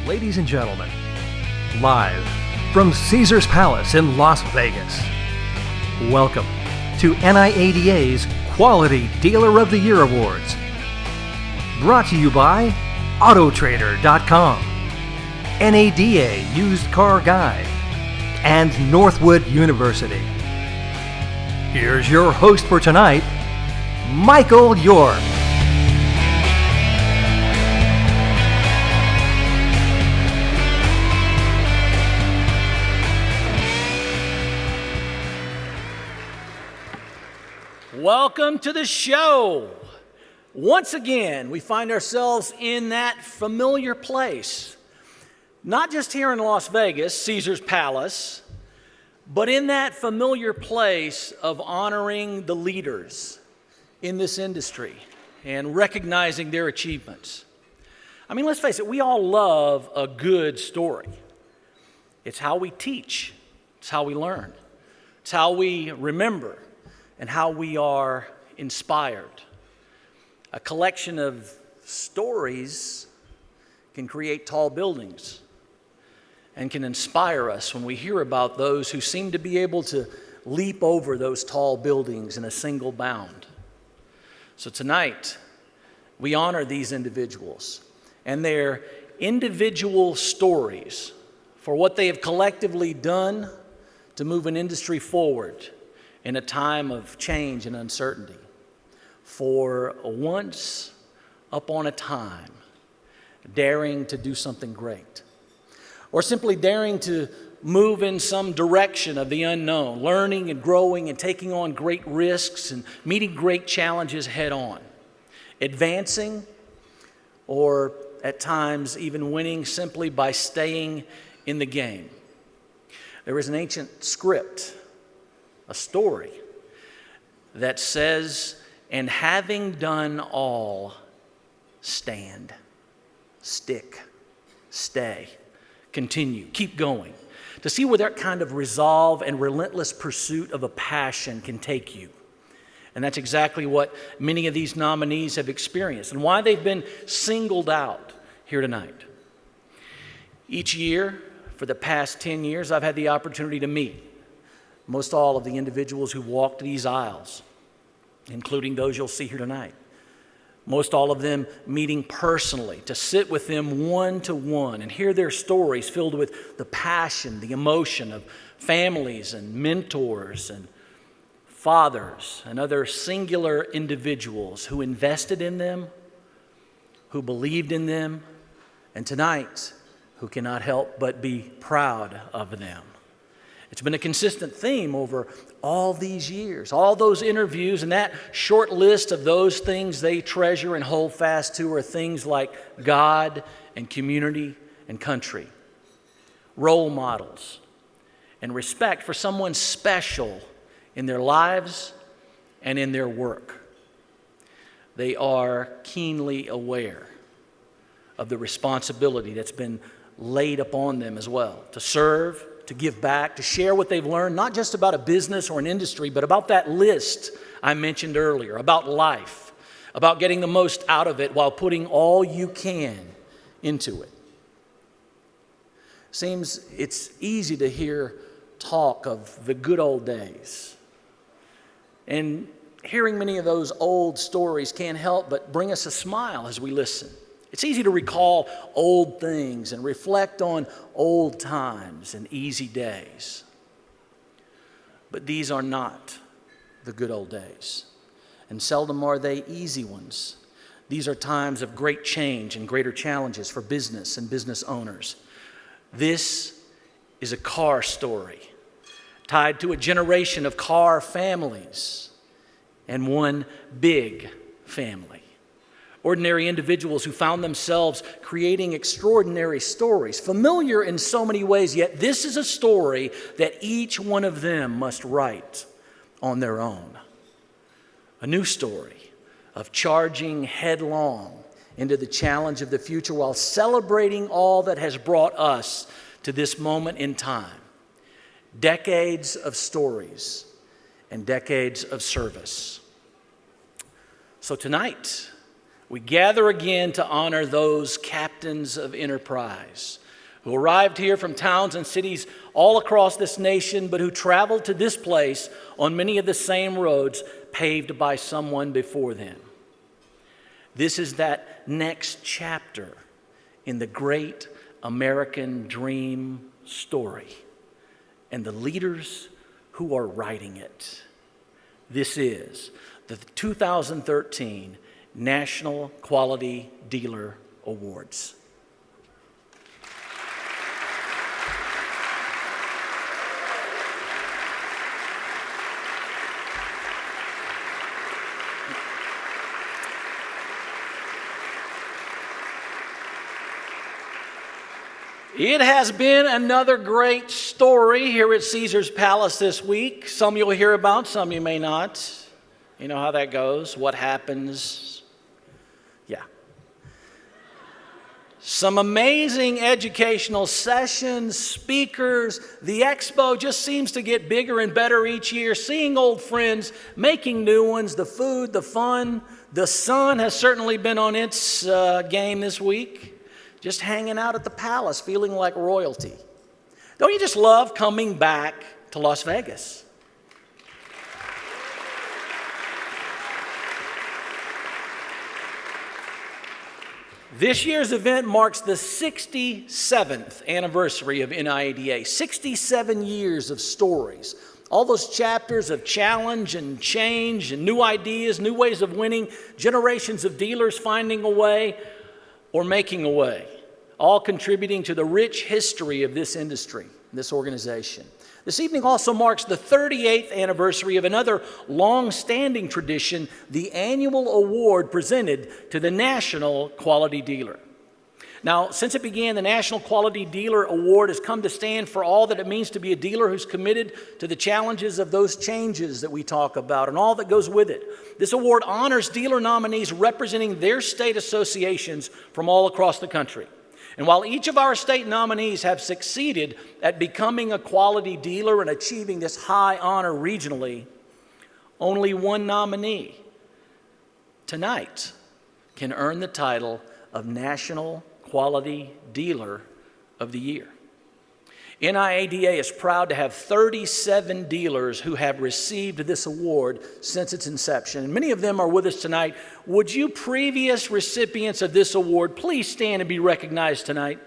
Ladies and gentlemen, live from Caesar's Palace in Las Vegas, welcome to NIADA's Quality Dealer of the Year Awards. Brought to you by Autotrader.com, NADA Used Car Guide, and Northwood University. Here's your host for tonight, Michael York. Welcome to the show. Once again, we find ourselves in that familiar place. Not just here in Las Vegas, Caesar's Palace, but in that familiar place of honoring the leaders in this industry and recognizing their achievements. I mean, let's face it, we all love a good story. It's how we teach. It's how we learn. It's how we remember and how we are inspired. A collection of stories can create tall buildings and can inspire us when we hear about those who seem to be able to leap over those tall buildings in a single bound. So tonight, we honor these individuals and their individual stories for what they have collectively done to move an industry forward in a time of change and uncertainty. For once upon a time, daring to do something great, or simply daring to move in some direction of the unknown, learning and growing and taking on great risks and meeting great challenges head on, advancing, or at times even winning simply by staying in the game. There is an ancient script, a story that says, "And having done all, stand, stick, stay, continue, keep going," to see where that kind of resolve and relentless pursuit of a passion can take you. And that's exactly what many of these nominees have experienced and why they've been singled out here tonight. Each year, for the past 10 years, I've had the opportunity to meet most all of the individuals who walked these aisles, including those you'll see here tonight. Most all of them meeting personally, to sit with them one-to-one and hear their stories filled with the passion, the emotion of families and mentors and fathers and other singular individuals who invested in them, who believed in them, and tonight, who cannot help but be proud of them. It's been a consistent theme over all these years, all those interviews, and that short list of those things they treasure and hold fast to are things like God and community and country, role models, and respect for someone special in their lives and in their work. They are keenly aware of the responsibility that's been laid upon them as well, to serve, to give back, to share what they've learned, not just about a business or an industry, but about that list I mentioned earlier, about life, about getting the most out of it while putting all you can into it. Seems it's easy to hear talk of the good old days. And hearing many of those old stories can't help but bring us a smile as we listen. It's easy to recall old things and reflect on old times and easy days. But these are not the good old days, and seldom are they easy ones. These are times of great change and greater challenges for business and business owners. This is a car story tied to a generation of car families and one big family. Ordinary individuals who found themselves creating extraordinary stories, familiar in so many ways, yet this is a story that each one of them must write on their own. A new story of charging headlong into the challenge of the future while celebrating all that has brought us to this moment in time. Decades of stories and decades of service. So tonight, we gather again to honor those captains of enterprise who arrived here from towns and cities all across this nation, but who traveled to this place on many of the same roads paved by someone before them. This is that next chapter in the great American dream story and the leaders who are writing it. This is the 2013 National Quality Dealer Awards. It has been another great story here at Caesar's Palace this week. Some you'll hear about, some you may not. You know how that goes, what happens. Yeah. Some amazing educational sessions, speakers. The expo just seems to get bigger and better each year. Seeing old friends, making new ones, the food, the fun. The sun has certainly been on its game this week. Just hanging out at the palace, feeling like royalty. Don't you just love coming back to Las Vegas? This year's event marks the 67th anniversary of NIADA. 67 years of stories. All those chapters of challenge and change and new ideas, new ways of winning, generations of dealers finding a way or making a way, all contributing to the rich history of this industry, this organization. This evening also marks the 38th anniversary of another long-standing tradition, the annual award presented to the National Quality Dealer. Now, since it began, the National Quality Dealer Award has come to stand for all that it means to be a dealer who's committed to the challenges of those changes that we talk about and all that goes with it. This award honors dealer nominees representing their state associations from all across the country. And while each of our state nominees have succeeded at becoming a quality dealer and achieving this high honor regionally, only one nominee tonight can earn the title of National Quality Dealer of the Year. NIADA is proud to have 37 dealers who have received this award since its inception. And many of them are with us tonight. Would you previous recipients of this award please stand and be recognized tonight?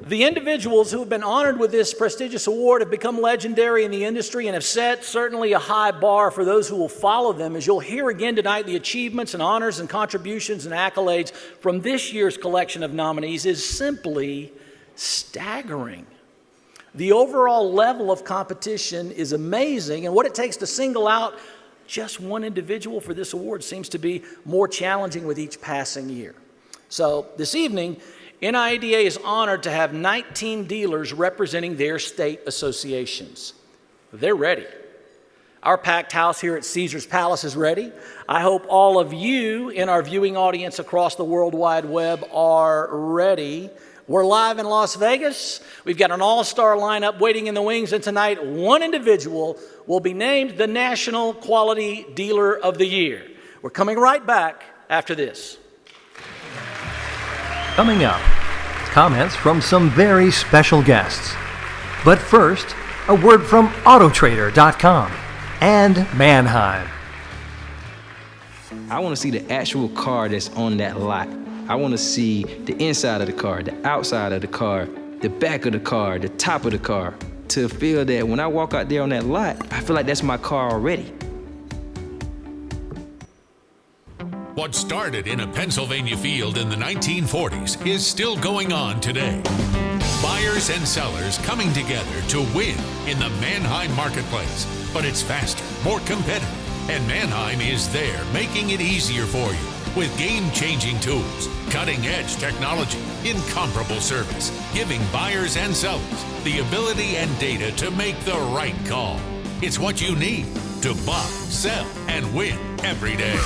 The individuals who have been honored with this prestigious award have become legendary in the industry and have set certainly a high bar for those who will follow them. As you'll hear again tonight, the achievements and honors and contributions and accolades from this year's collection of nominees is simply staggering. The overall level of competition is amazing, and what it takes to single out just one individual for this award seems to be more challenging with each passing year. So this evening, NIADA is honored to have 19 dealers representing their state associations. They're ready. Our packed house here at Caesar's Palace is ready. I hope all of you in our viewing audience across the World Wide Web are ready. We're live in Las Vegas. We've got an all-star lineup waiting in the wings, and tonight one individual will be named the National Quality Dealer of the Year. We're coming right back after this. Coming up, comments from some very special guests. But first, a word from Autotrader.com and Mannheim. I want to see the actual car that's on that lot. I want to see the inside of the car, the outside of the car, the back of the car, the top of the car, to feel that when I walk out there on that lot, I feel like that's my car already. What started in a Pennsylvania field in the 1940s is still going on today. Buyers and sellers coming together to win in the Mannheim marketplace. But it's faster, more competitive, and Mannheim is there making it easier for you with game-changing tools, cutting-edge technology, incomparable service, giving buyers and sellers the ability and data to make the right call. It's what you need to buy, sell, and win every day.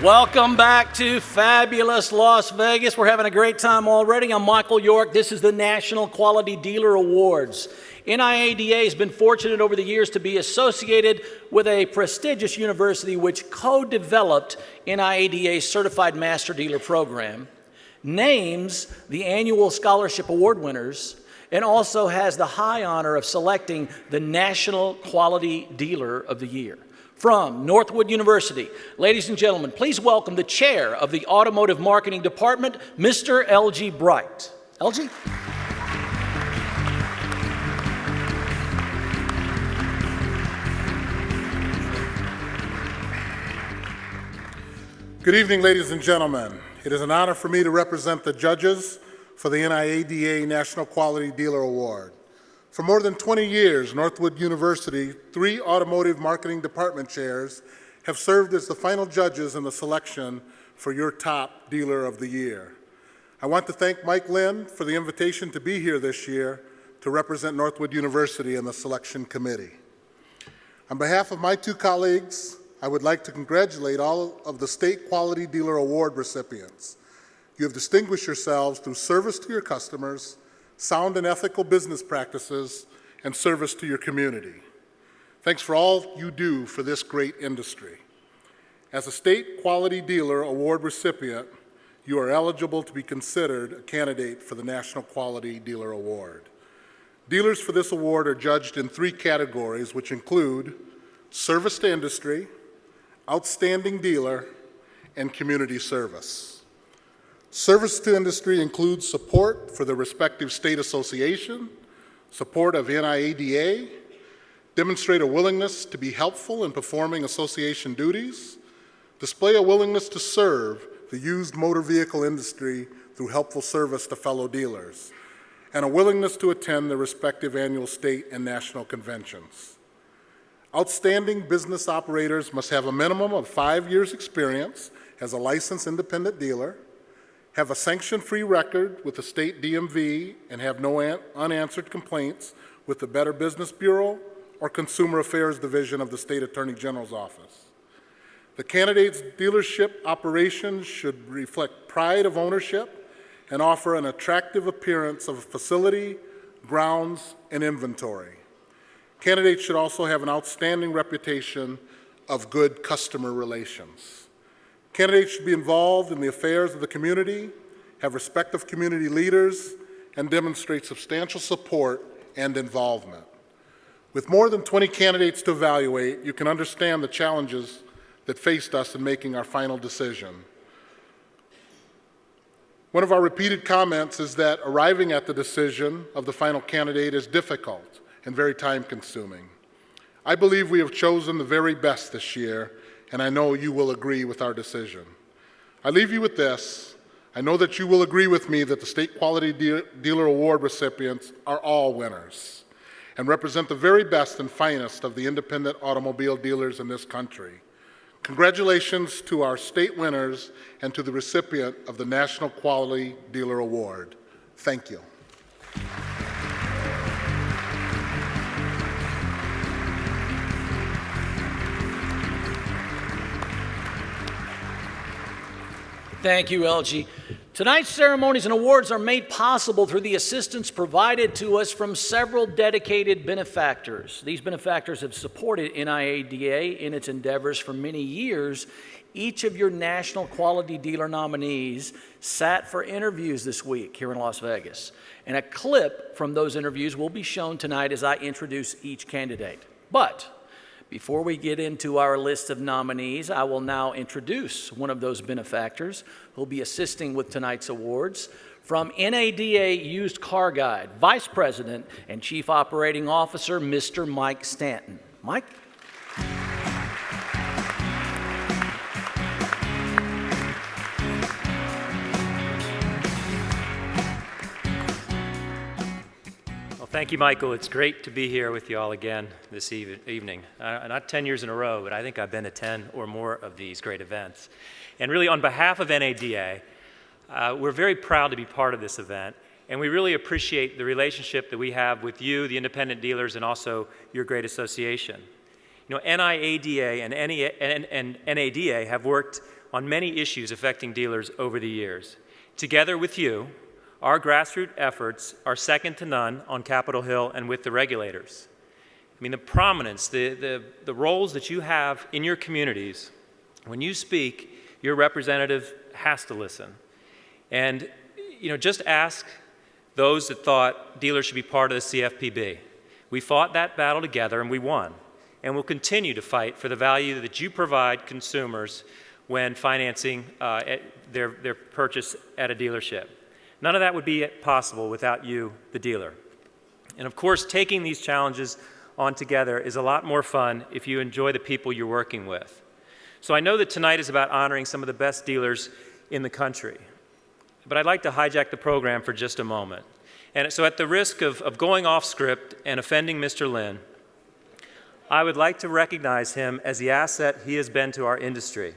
Welcome back to fabulous Las Vegas. We're having a great time already. I'm Michael York. This is the National Quality Dealer Awards. NIADA has been fortunate over the years to be associated with a prestigious university which co-developed NIADA's Certified Master Dealer Program, names the annual scholarship award winners, and also has the high honor of selecting the National Quality Dealer of the Year. From Northwood University, ladies and gentlemen, please welcome the chair of the Automotive Marketing Department, Mr. L.G. Bright. L.G.? Good evening, ladies and gentlemen. It is an honor for me to represent the judges for the NIADA National Quality Dealer Award. For more than 20 years, Northwood University, 3 automotive marketing department chairs have served as the final judges in the selection for your top dealer of the year. I want to thank Mike Lynn for the invitation to be here this year to represent Northwood University in the selection committee. On behalf of my 2 colleagues, I would like to congratulate all of the State Quality Dealer Award recipients. You have distinguished yourselves through service to your customers, sound and ethical business practices, and service to your community. Thanks for all you do for this great industry. As a State Quality Dealer Award recipient, you are eligible to be considered a candidate for the National Quality Dealer Award. Dealers for this award are judged in 3 categories, which include service to industry, outstanding dealer, and community service. Service to industry includes support for the respective state association, support of NIADA, demonstrate a willingness to be helpful in performing association duties, display a willingness to serve the used motor vehicle industry through helpful service to fellow dealers, and a willingness to attend the respective annual state and national conventions. Outstanding business operators must have a minimum of 5 years' experience as a licensed independent dealer, have a sanction-free record with the state DMV, and have no unanswered complaints with the Better Business Bureau or Consumer Affairs Division of the State Attorney General's Office. The candidate's dealership operations should reflect pride of ownership and offer an attractive appearance of a facility, grounds, and inventory. Candidates should also have an outstanding reputation of good customer relations. Candidates should be involved in the affairs of the community, have respect of community leaders, and demonstrate substantial support and involvement. With more than 20 candidates to evaluate, you can understand the challenges that faced us in making our final decision. One of our repeated comments is that arriving at the decision of the final candidate is difficult and very time-consuming. I believe we have chosen the very best this year, and I know you will agree with our decision. I leave you with this. I know that you will agree with me that the State Quality Dealer Award recipients are all winners and represent the very best and finest of the independent automobile dealers in this country. Congratulations to our state winners and to the recipient of the National Quality Dealer Award. Thank you. Thank you, LG. Tonight's ceremonies and awards are made possible through the assistance provided to us from several dedicated benefactors. These benefactors have supported NIADA in its endeavors for many years. Each of your National Quality Dealer nominees sat for interviews this week here in Las Vegas. And a clip from those interviews will be shown tonight as I introduce each candidate. But before we get into our list of nominees, I will now introduce one of those benefactors who will be assisting with tonight's awards. From NADA Used Car Guide, Vice President and Chief Operating Officer, Mr. Mike Stanton. Mike? Thank you, Michael. It's great to be here with you all again this evening. Not 10 years in a row, but I think I've been to 10 or more of these great events. And really, on behalf of NADA, we're very proud to be part of this event, and we really appreciate the relationship that we have with you, the independent dealers, and also your great association. You know, NIADA and NADA have worked on many issues affecting dealers over the years. Together with you, our grassroots efforts are second to none on Capitol Hill and with the regulators. I mean, the prominence, the roles that you have in your communities, when you speak, your representative has to listen. And, just ask those that thought dealers should be part of the CFPB. We fought that battle together and we won. And we'll continue to fight for the value that you provide consumers when financing their purchase at a dealership. None of that would be possible without you, the dealer. And of course, taking these challenges on together is a lot more fun if you enjoy the people you're working with. So I know that tonight is about honoring some of the best dealers in the country. But I'd like to hijack the program for just a moment. And so at the risk of going off script and offending Mr. Lynn, I would like to recognize him as the asset he has been to our industry.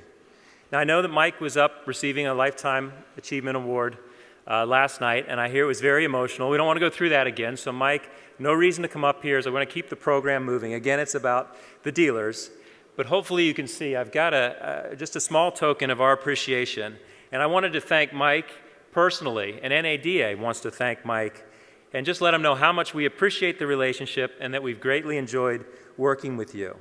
Now, I know that Mike was up receiving a Lifetime Achievement Award last night, and I hear it was very emotional. We don't want to go through that again, so Mike, no reason to come up here, so I want to keep the program moving. Again, it's about the dealers, but hopefully you can see I've got just a small token of our appreciation, and I wanted to thank Mike personally, and NADA wants to thank Mike, and just let him know how much we appreciate the relationship and that we've greatly enjoyed working with you.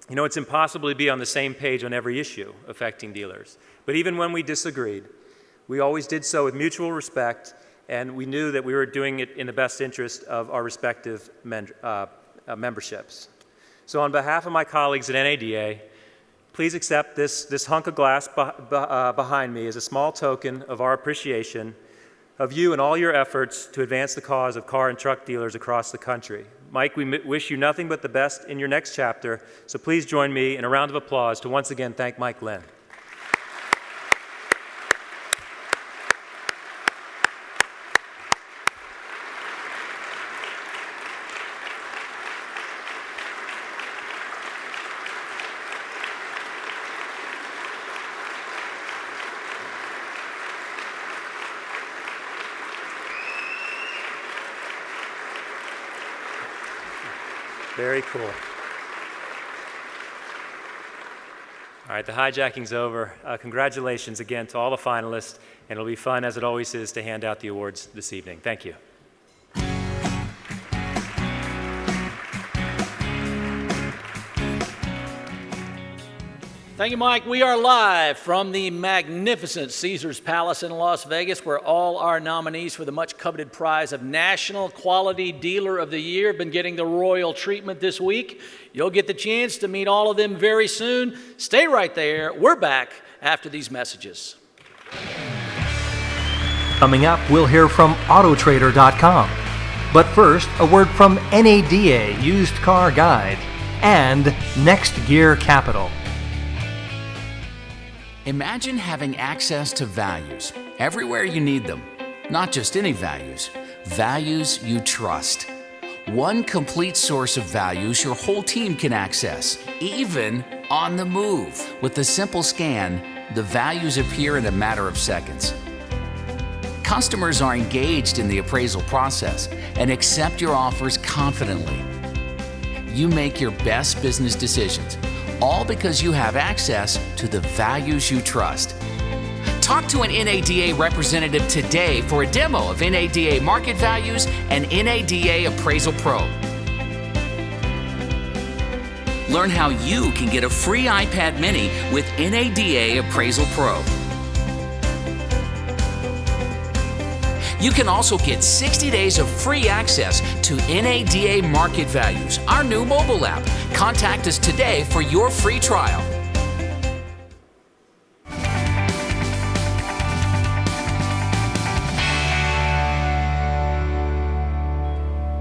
It's impossible to be on the same page on every issue affecting dealers, but even when we disagreed, we always did so with mutual respect, and we knew that we were doing it in the best interest of our respective memberships. So on behalf of my colleagues at NADA, please accept this hunk of glass behind me as a small token of our appreciation of you and all your efforts to advance the cause of car and truck dealers across the country. Mike, we wish you nothing but the best in your next chapter, so please join me in a round of applause to once again thank Mike Lynn. Very cool. All right, the hijacking's over. Congratulations again to all the finalists, and it'll be fun, as it always is, to hand out the awards this evening. Thank you. Thank you, Mike. We are live from the magnificent Caesars Palace in Las Vegas, where all our nominees for the much-coveted prize of National Quality Dealer of the Year have been getting the royal treatment this week. You'll get the chance to meet all of them very soon. Stay right there. We're back after these messages. Coming up, we'll hear from Autotrader.com. But first, a word from NADA Used Car Guide and Next Gear Capital. Imagine having access to values everywhere you need them. Not just any values, values you trust. One complete source of values your whole team can access, even on the move. With a simple scan, the values appear in a matter of seconds. Customers are engaged in the appraisal process and accept your offers confidently. You make your best business decisions, all because you have access to the values you trust. Talk to an NADA representative today for a demo of NADA Market Values and NADA Appraisal Pro. Learn how you can get a free iPad mini with NADA Appraisal Pro. You can also get 60 days of free access to NADA Market Values, our new mobile app. Contact us today for your free trial.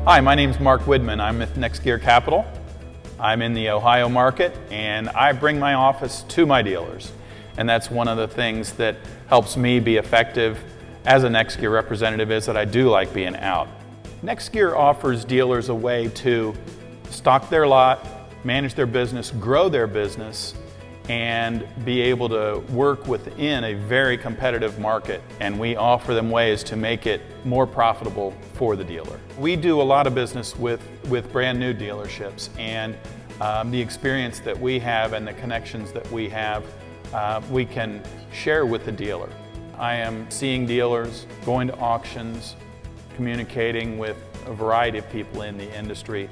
Hi, my name is Mark Widman. I'm with Next Gear Capital. I'm in the Ohio market, and I bring my office to my dealers. And that's one of the things that helps me be effective as a Next Gear representative, is that I do like being out. Next Gear offers dealers a way to stock their lot, manage their business, grow their business, and be able to work within a very competitive market. And we offer them ways to make it more profitable for the dealer. We do a lot of business with brand new dealerships, and the experience that we have and the connections that we have we can share with the dealer. I am seeing dealers, going to auctions, communicating with a variety of people in the industry.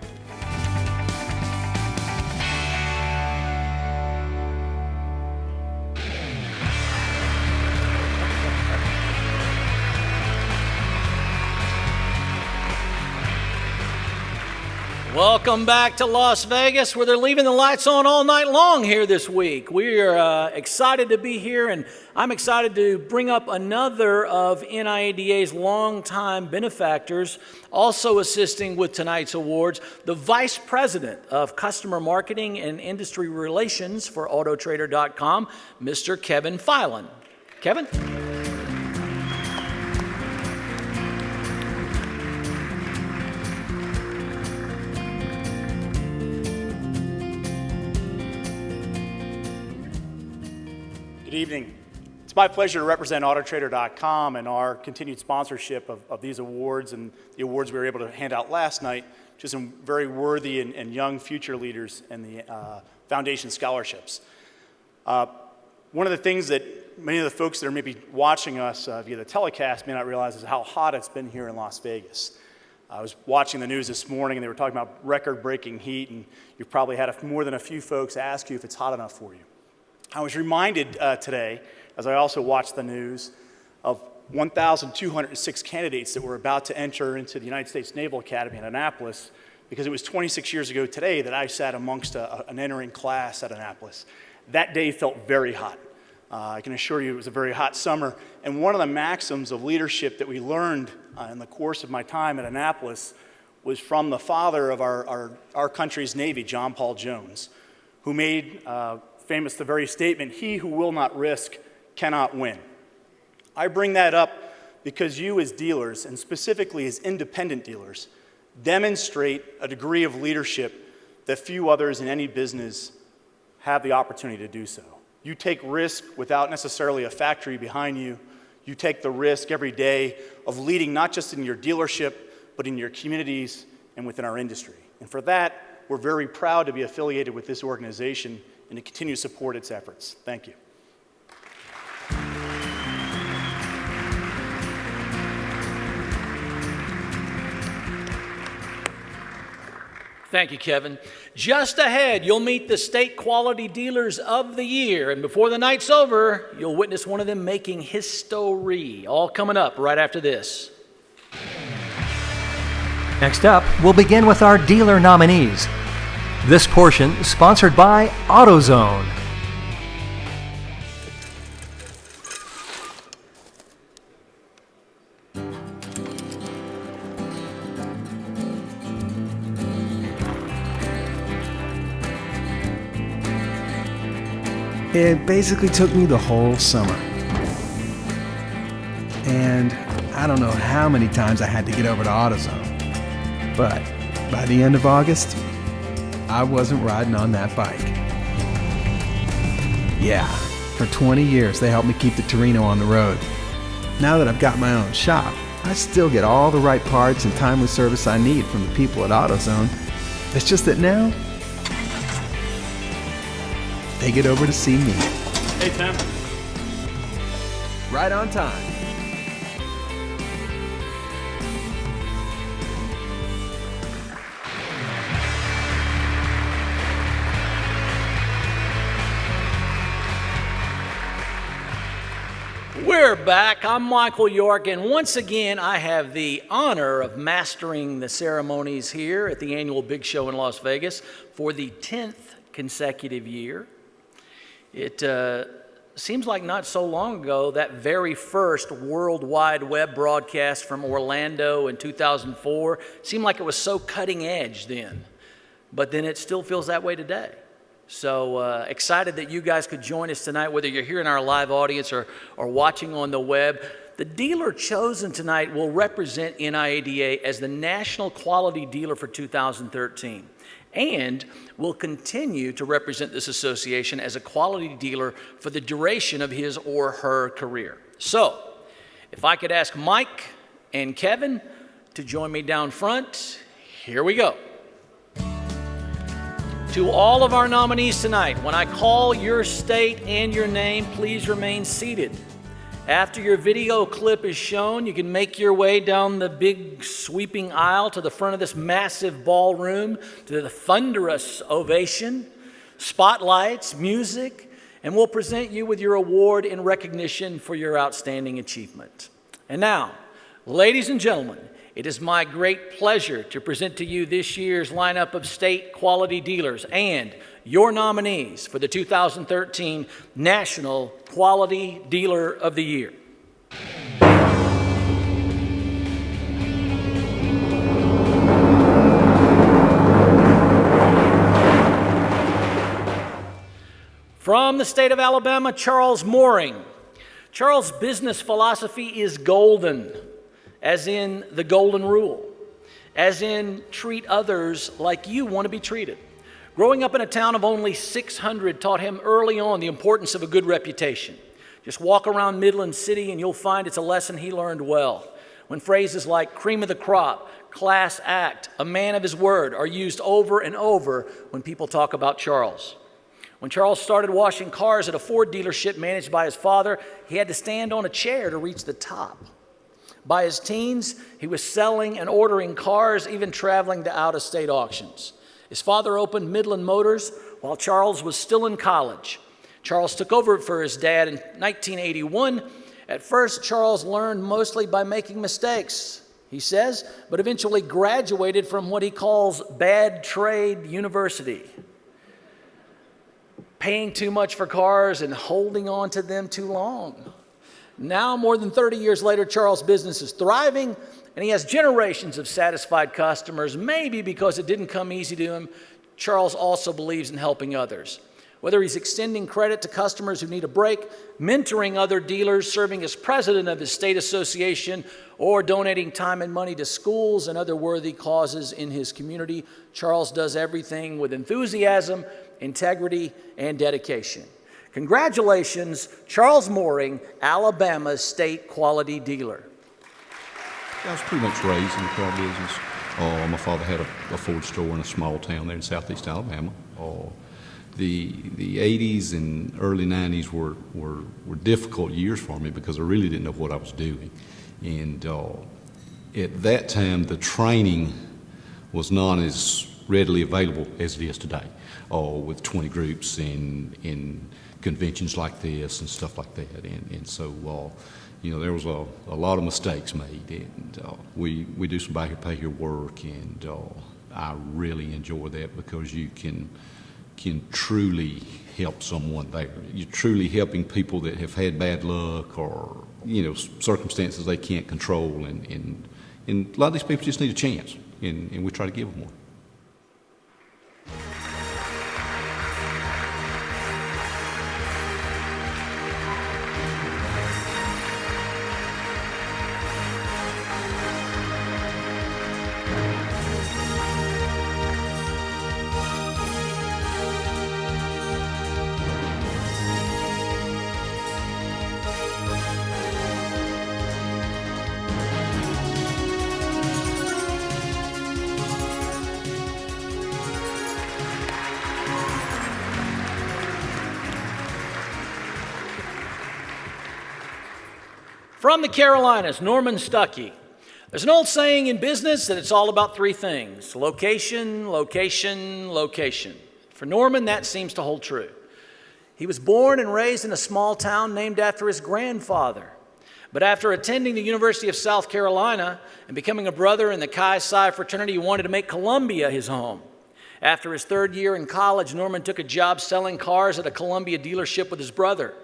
Welcome back to Las Vegas, where they're leaving the lights on all night long here this week. We are excited to be here, and I'm excited to bring up another of NIADA's longtime benefactors, also assisting with tonight's awards, the Vice President of Customer Marketing and Industry Relations for Autotrader.com, Mr. Kevin Filan. Kevin? Good evening. It's my pleasure to represent Autotrader.com and our continued sponsorship of these awards and the awards we were able to hand out last night to some very worthy and young future leaders in the Foundation scholarships. One of the things that many of the folks that are maybe watching us via the telecast may not realize is how hot it's been here in Las Vegas. I was watching the news this morning and they were talking about record-breaking heat, and you've probably had more than a few folks ask you if it's hot enough for you. I was reminded today, as I also watched the news, of 1,206 candidates that were about to enter into the United States Naval Academy in Annapolis, because it was 26 years ago today that I sat amongst an entering class at Annapolis. That day felt very hot. I can assure you it was a very hot summer, and one of the maxims of leadership that we learned in the course of my time at Annapolis was from the father of our country's Navy, John Paul Jones, who made famous the very statement, "He who will not risk cannot win." I bring that up because you as dealers, and specifically as independent dealers, demonstrate a degree of leadership that few others in any business have the opportunity to do so. You take risk without necessarily a factory behind you. You take the risk every day of leading not just in your dealership, but in your communities and within our industry. And for that, we're very proud to be affiliated with this organization and to continue to support its efforts. Thank you. Thank you, Kevin. Just ahead, you'll meet the State Quality Dealers of the Year, and before the night's over, you'll witness one of them making history. All coming up right after this. Next up, we'll begin with our dealer nominees. This portion sponsored by AutoZone. It basically took me the whole summer. And I don't know how many times I had to get over to AutoZone. But by the end of August, I wasn't riding on that bike. Yeah, for 20 years they helped me keep the Torino on the road. Now that I've got my own shop, I still get all the right parts and timely service I need from the people at AutoZone. It's just that now, they get over to see me. Hey, Tim. Right on time. We're back. I'm Michael York, and once again, I have the honor of mastering the ceremonies here at the annual Big Show in Las Vegas for the 10th consecutive year. It seems like not so long ago, that very first World Wide Web broadcast from Orlando in 2004 seemed like it was so cutting edge then, but then it still feels that way today. So excited that you guys could join us tonight, whether you're here in our live audience or watching on the web. The dealer chosen tonight will represent NIADA as the National Quality Dealer for 2013 and will continue to represent this association as a quality dealer for the duration of his or her career. So if I could ask Mike and Kevin to join me down front, here we go. To all of our nominees tonight, when I call your state and your name, please remain seated. After your video clip is shown, you can make your way down the big sweeping aisle to the front of this massive ballroom to the thunderous ovation, spotlights, music, and we'll present you with your award in recognition for your outstanding achievement. And now, ladies and gentlemen, it is my great pleasure to present to you this year's lineup of state quality dealers and your nominees for the 2013 National Quality Dealer of the Year. From the state of Alabama, Charles Mooring. Charles' business philosophy is golden, as in the golden rule, as in treat others like you want to be treated. Growing up in a town of only 600 taught him early on the importance of a good reputation. Just walk around Midland City and you'll find it's a lesson he learned well. When phrases like cream of the crop, class act, a man of his word are used over and over when people talk about Charles. When Charles started washing cars at a Ford dealership managed by his father, he had to stand on a chair to reach the top. By his teens, he was selling and ordering cars, even traveling to out-of-state auctions. His father opened Midland Motors while Charles was still in college. Charles took over for his dad in 1981. At first, Charles learned mostly by making mistakes, he says, but eventually graduated from what he calls bad trade university. Paying too much for cars and holding on to them too long. Now, more than 30 years later, Charles' business is thriving, and he has generations of satisfied customers, maybe because it didn't come easy to him. Charles also believes in helping others. Whether he's extending credit to customers who need a break, mentoring other dealers, serving as president of his state association, or donating time and money to schools and other worthy causes in his community, Charles does everything with enthusiasm, integrity, and dedication. Congratulations, Charles Mooring, Alabama's state quality dealer. I was pretty much raised in the car business. My father had a Ford store in a small town there in southeast Alabama. The 80s and early 90s were difficult years for me because I really didn't know what I was doing. And at that time, the training was not as readily available as it is today, with 20 groups in conventions like this and stuff like that. And so, there was a lot of mistakes made, and we do some back and pay here work, and I really enjoy that because you can truly help someone there. You're truly helping people that have had bad luck or circumstances they can't control, and a lot of these people just need a chance, and we try to give them one. From the Carolinas, Norman Stuckey. There's an old saying in business that it's all about three things: location, location, location. For Norman, that seems to hold true. He was born and raised in a small town named after his grandfather. But after attending the University of South Carolina and becoming a brother in the Chi Psi fraternity, he wanted to make Columbia his home. After his third year in college, Norman took a job selling cars at a Columbia dealership with his brother.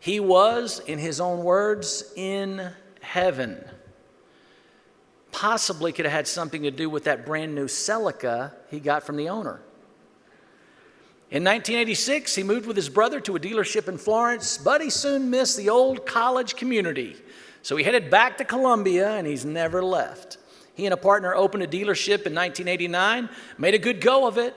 He was, in his own words, in heaven. Possibly could have had something to do with that brand new Celica he got from the owner. In 1986, he moved with his brother to a dealership in Florence, but he soon missed the old college community. So he headed back to Columbia, and he's never left. He and a partner opened a dealership in 1989, made a good go of it,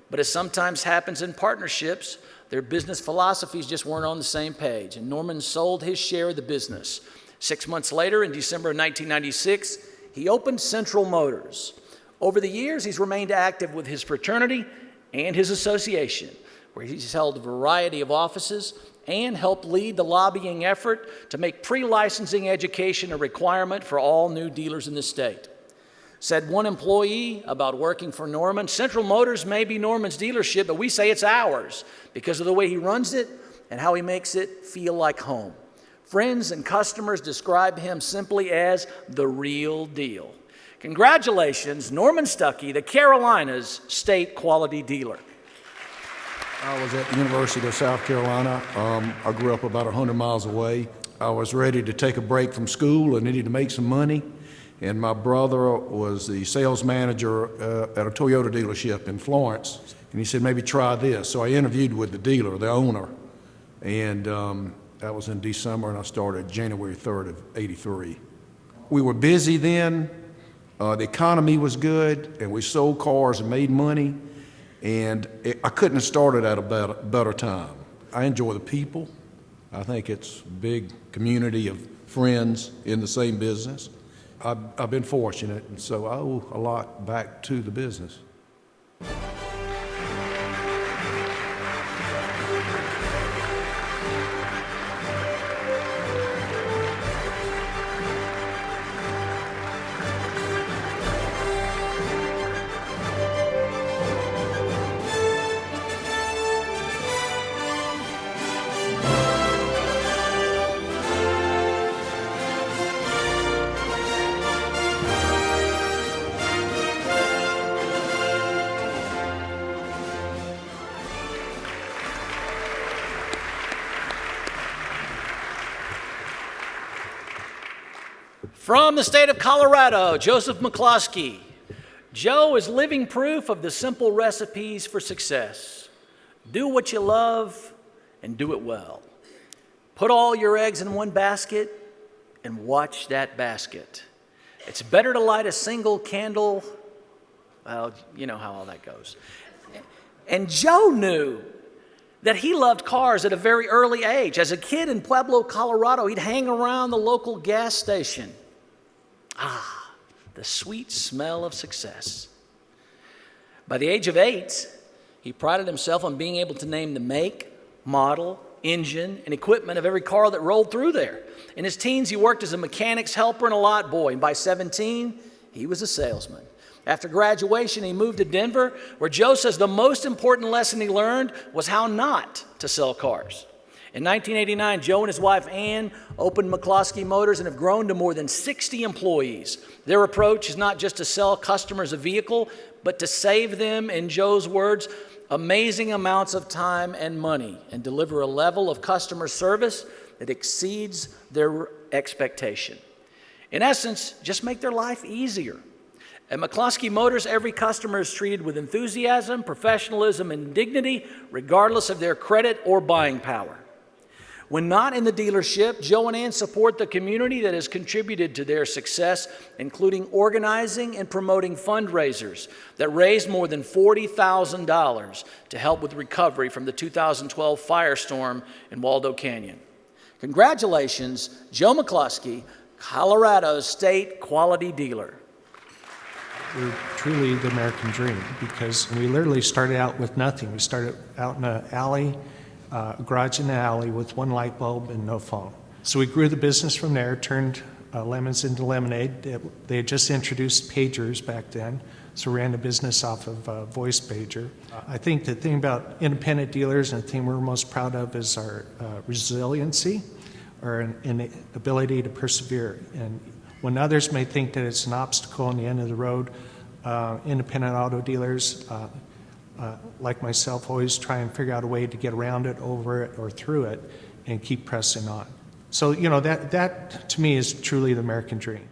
but as sometimes happens in partnerships, their business philosophies just weren't on the same page, and Norman sold his share of the business. 6 months later, in December of 1996, he opened Central Motors. Over the years, he's remained active with his fraternity and his association, where he's held a variety of offices and helped lead the lobbying effort to make pre-licensing education a requirement for all new dealers in the state. Said one employee about working for Norman, Central Motors may be Norman's dealership, but we say it's ours because of the way he runs it and how he makes it feel like home. Friends and customers describe him simply as the real deal. Congratulations, Norman Stuckey, the Carolinas State Quality Dealer. I was at the University of South Carolina. I grew up about 100 miles away. I was ready to take a break from school and needed to make some money. And my brother was the sales manager at a Toyota dealership in Florence. And he said, maybe try this. So I interviewed with the dealer, the owner. And that was in December, and I started January 3rd of '83. We were busy then. The economy was good, and we sold cars and made money. And I couldn't have started at a better time. I enjoy the people. I think it's a big community of friends in the same business. I've been fortunate, and so I owe a lot back to the business. From the state of Colorado, Joseph McCloskey. Joe is living proof of the simple recipes for success. Do what you love and do it well. Put all your eggs in one basket and watch that basket. It's better to light a single candle. Well, you know how all that goes. And Joe knew that he loved cars at a very early age. As a kid in Pueblo, Colorado, he'd hang around the local gas station. Ah, the sweet smell of success. By the age of 8, he prided himself on being able to name the make, model, engine, and equipment of every car that rolled through there. In his teens, he worked as a mechanic's helper and a lot boy, and by 17, he was a salesman. After graduation, he moved to Denver, where Joe says the most important lesson he learned was how not to sell cars. In 1989, Joe and his wife Ann opened McCloskey Motors and have grown to more than 60 employees. Their approach is not just to sell customers a vehicle, but to save them, in Joe's words, amazing amounts of time and money and deliver a level of customer service that exceeds their expectation. In essence, just make their life easier. At McCloskey Motors, every customer is treated with enthusiasm, professionalism, and dignity, regardless of their credit or buying power. When not in the dealership, Joe and Ann support the community that has contributed to their success, including organizing and promoting fundraisers that raised more than $40,000 to help with recovery from the 2012 firestorm in Waldo Canyon. Congratulations, Joe McCloskey, Colorado's state quality dealer. We're truly the American dream because we literally started out with nothing. We started out in an alley, a garage in the alley with one light bulb and no phone. So we grew the business from there, turned lemons into lemonade. They had just introduced pagers back then, so we ran the business off of a voice pager. I think the thing about independent dealers and the thing we're most proud of is our resiliency, or an ability to persevere. And when others may think that it's an obstacle on the end of the road, independent auto dealers like myself always try and figure out a way to get around it, over it, or through it, and keep pressing on. So, you know, that to me is truly the American dream.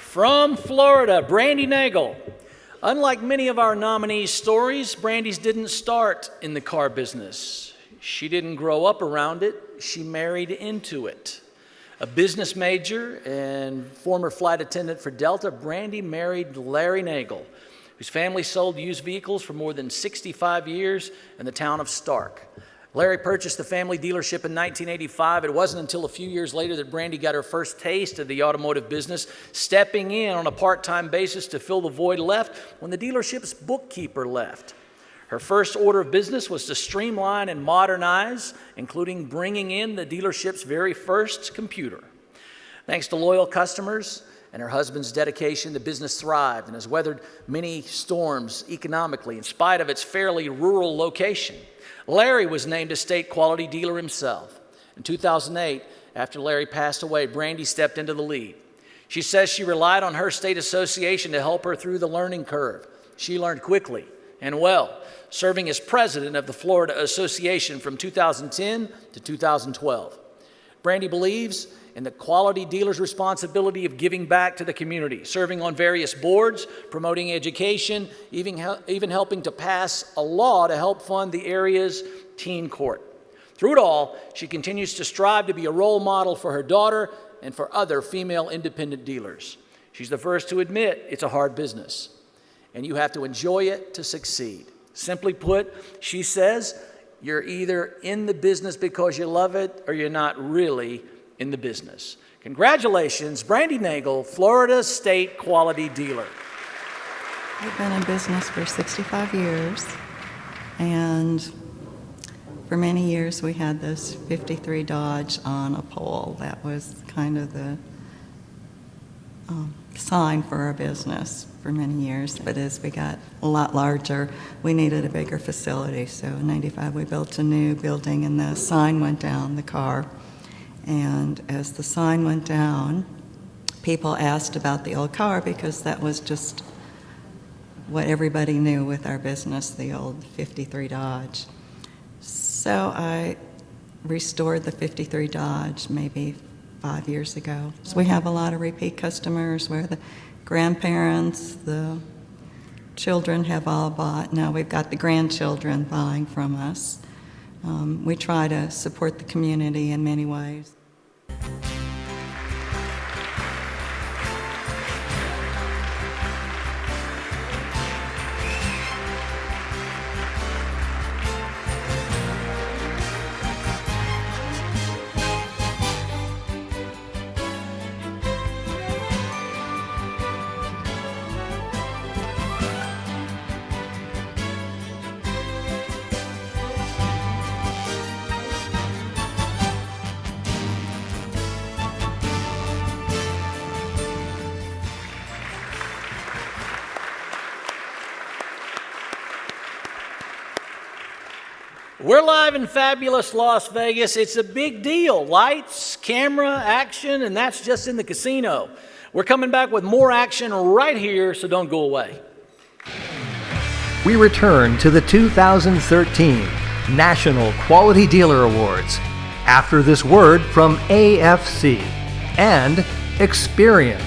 From Florida, Brandy Nagel. Unlike many of our nominees' stories, Brandy's didn't start in the car business. She didn't grow up around it, she married into it. A business major and former flight attendant for Delta, Brandy married Larry Nagel, whose family sold used vehicles for more than 65 years in the town of Stark. Larry purchased the family dealership in 1985. It wasn't until a few years later that Brandy got her first taste of the automotive business, stepping in on a part-time basis to fill the void left when the dealership's bookkeeper left. Her first order of business was to streamline and modernize, including bringing in the dealership's very first computer. Thanks to loyal customers and her husband's dedication, the business thrived and has weathered many storms economically in spite of its fairly rural location. Larry was named a state quality dealer himself. In 2008, after Larry passed away, Brandy stepped into the lead. She says she relied on her state association to help her through the learning curve. She learned quickly and well, serving as president of the Florida Association from 2010 to 2012. Brandy believes in the quality dealer's responsibility of giving back to the community, serving on various boards, promoting education, even helping to pass a law to help fund the area's teen court. Through it all, she continues to strive to be a role model for her daughter and for other female independent dealers. She's the first to admit it's a hard business, and you have to enjoy it to succeed. Simply put, she says, you're either in the business because you love it or you're not really in the business. Congratulations, Brandy Nagel, Florida State Quality Dealer. I've been in business for 65 years, and for many years we had this 53 Dodge on a pole. That was kind of the sign for our business for many years. But as we got a lot larger, we needed a bigger facility. So in '95 we built a new building and the sign went down, the car. And as the sign went down, people asked about the old car because that was just what everybody knew with our business, the old 53 Dodge. So I restored the 53 Dodge maybe 5 years ago. So we have a lot of repeat customers where the grandparents, the children have all bought. Now we've got the grandchildren buying from us. We try to support the community in many ways. We're live in fabulous Las Vegas. It's a big deal. Lights, camera, action, and that's just in the casino. We're coming back with more action right here, so don't go away. We return to the 2013 National Quality Dealer Awards after this word from AFC and Experian.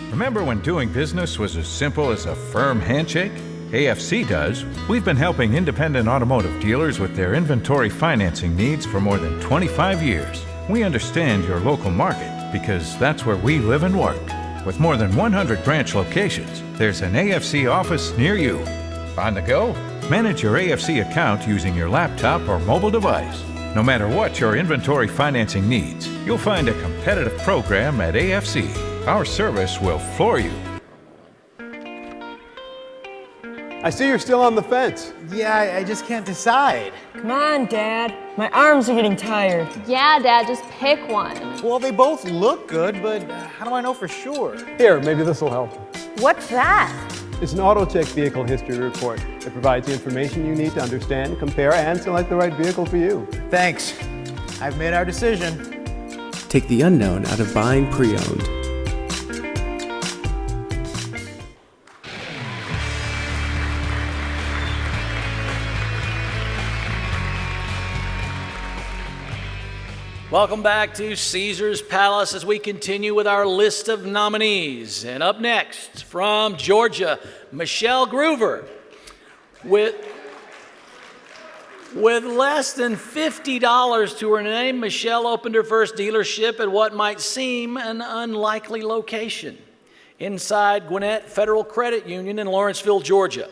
Remember when doing business was as simple as a firm handshake? AFC does. We've been helping independent automotive dealers with their inventory financing needs for more than 25 years. We understand your local market because that's where we live and work. With more than 100 branch locations, there's an AFC office near you. On the go? Manage your AFC account using your laptop or mobile device. No matter what your inventory financing needs, you'll find a competitive program at AFC. Our service will floor you. I see you're still on the fence. Yeah, I just can't decide. Come on, Dad. My arms are getting tired. Yeah, Dad, just pick one. Well, they both look good, but how do I know for sure? Here, maybe this will help. What's that? It's an AutoCheck vehicle history report. It provides the information you need to understand, compare, and select the right vehicle for you. Thanks. I've made our decision. Take the unknown out of buying pre-owned. Welcome back to Caesar's Palace as we continue with our list of nominees. And up next, from Georgia, Michelle Groover. With less than $50 to her name, Michelle opened her first dealership at what might seem an unlikely location, inside Gwinnett Federal Credit Union in Lawrenceville, Georgia.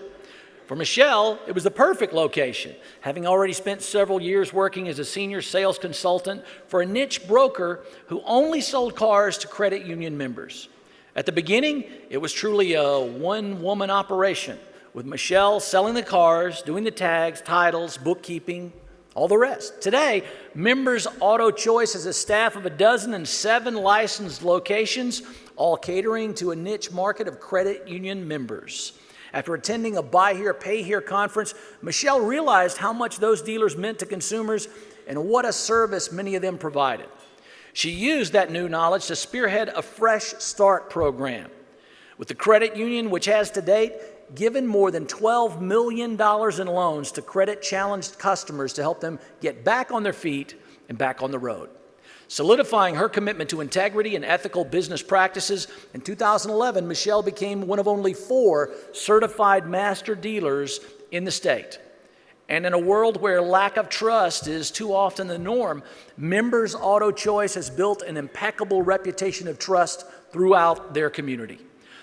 For Michelle, it was the perfect location, having already spent several years working as a senior sales consultant for a niche broker who only sold cars to credit union members. At the beginning, it was truly a one-woman operation, with Michelle selling the cars, doing the tags, titles, bookkeeping, all the rest. Today, Members Auto Choice has a staff of 12 and 7 licensed locations, all catering to a niche market of credit union members. After attending a Buy Here, Pay Here conference, Michelle realized how much those dealers meant to consumers and what a service many of them provided. She used that new knowledge to spearhead a Fresh Start program with the credit union, which has to date given more than $12 million in loans to credit-challenged customers to help them get back on their feet and back on the road. Solidifying her commitment to integrity and ethical business practices, in 2011, Michelle became one of only 4 certified master dealers in the state. And in a world where lack of trust is too often the norm, Members Auto Choice has built an impeccable reputation of trust throughout their community.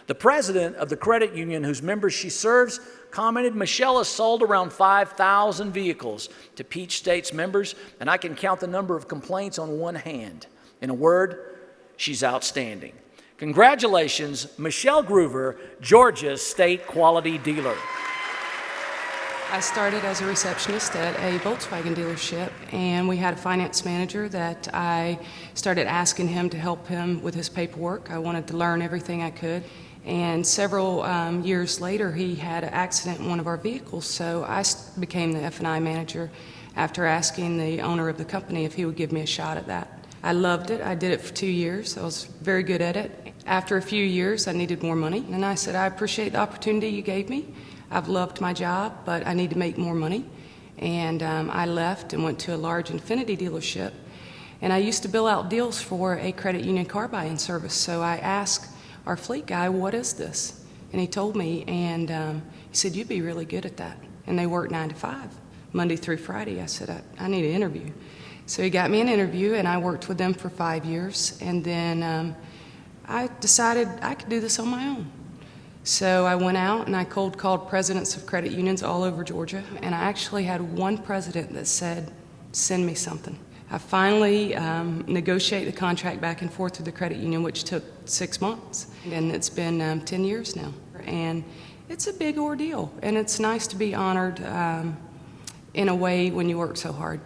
The president of the credit union whose members she serves commented, Michelle has sold around 5,000 vehicles to Peach State's members, and I can count the number of complaints on one hand. In a word, she's outstanding. Congratulations, Michelle Groover, Georgia's state quality dealer. I started as a receptionist at a Volkswagen dealership, and we had a finance manager that I started asking him to help him with his paperwork. I wanted to learn everything I could. And several years later, he had an accident in one of our vehicles, so I became the F&I manager after asking the owner of the company if he would give me a shot at that. I loved it. I did it for 2 years. I was very good at it. After a few years, I needed more money, and I said, I appreciate the opportunity you gave me. I've loved my job, but I need to make more money. And I left and went to a large Infiniti dealership, and I used to bill out deals for a credit union car buying service, so I asked our fleet guy, what is this? And he told me, and he said, you'd be really good at that. And they work 9 to 5, Monday through Friday. I said, I need an interview. So he got me an interview, and I worked with them for 5 years. And then I decided I could do this on my own. So I went out and I cold called presidents of credit unions all over Georgia. And I actually had one president that said, send me something. I finally negotiated the contract back and forth with the credit union, which took 6 months. And it's been 10 years now. And it's a big ordeal. And it's nice to be honored in a way when you work so hard.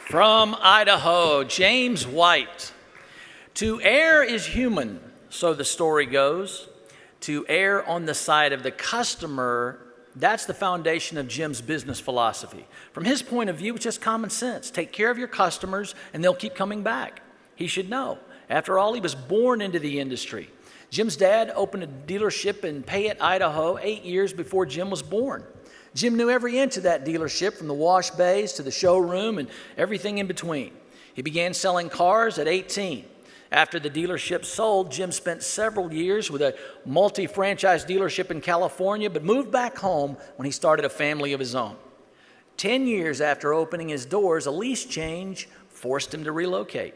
From Idaho, James White. To err is human, so the story goes. To err on the side of the customer, that's the foundation of Jim's business philosophy. From his point of view, it's just common sense. Take care of your customers, and they'll keep coming back. He should know. After all, he was born into the industry. Jim's dad opened a dealership in Payette, Idaho, 8 years before Jim was born. Jim knew every inch of that dealership, from the wash bays to the showroom and everything in between. He began selling cars at 18. After the dealership sold, Jim spent several years with a multi-franchise dealership in California, but moved back home when he started a family of his own. 10 years after opening his doors, a lease change forced him to relocate.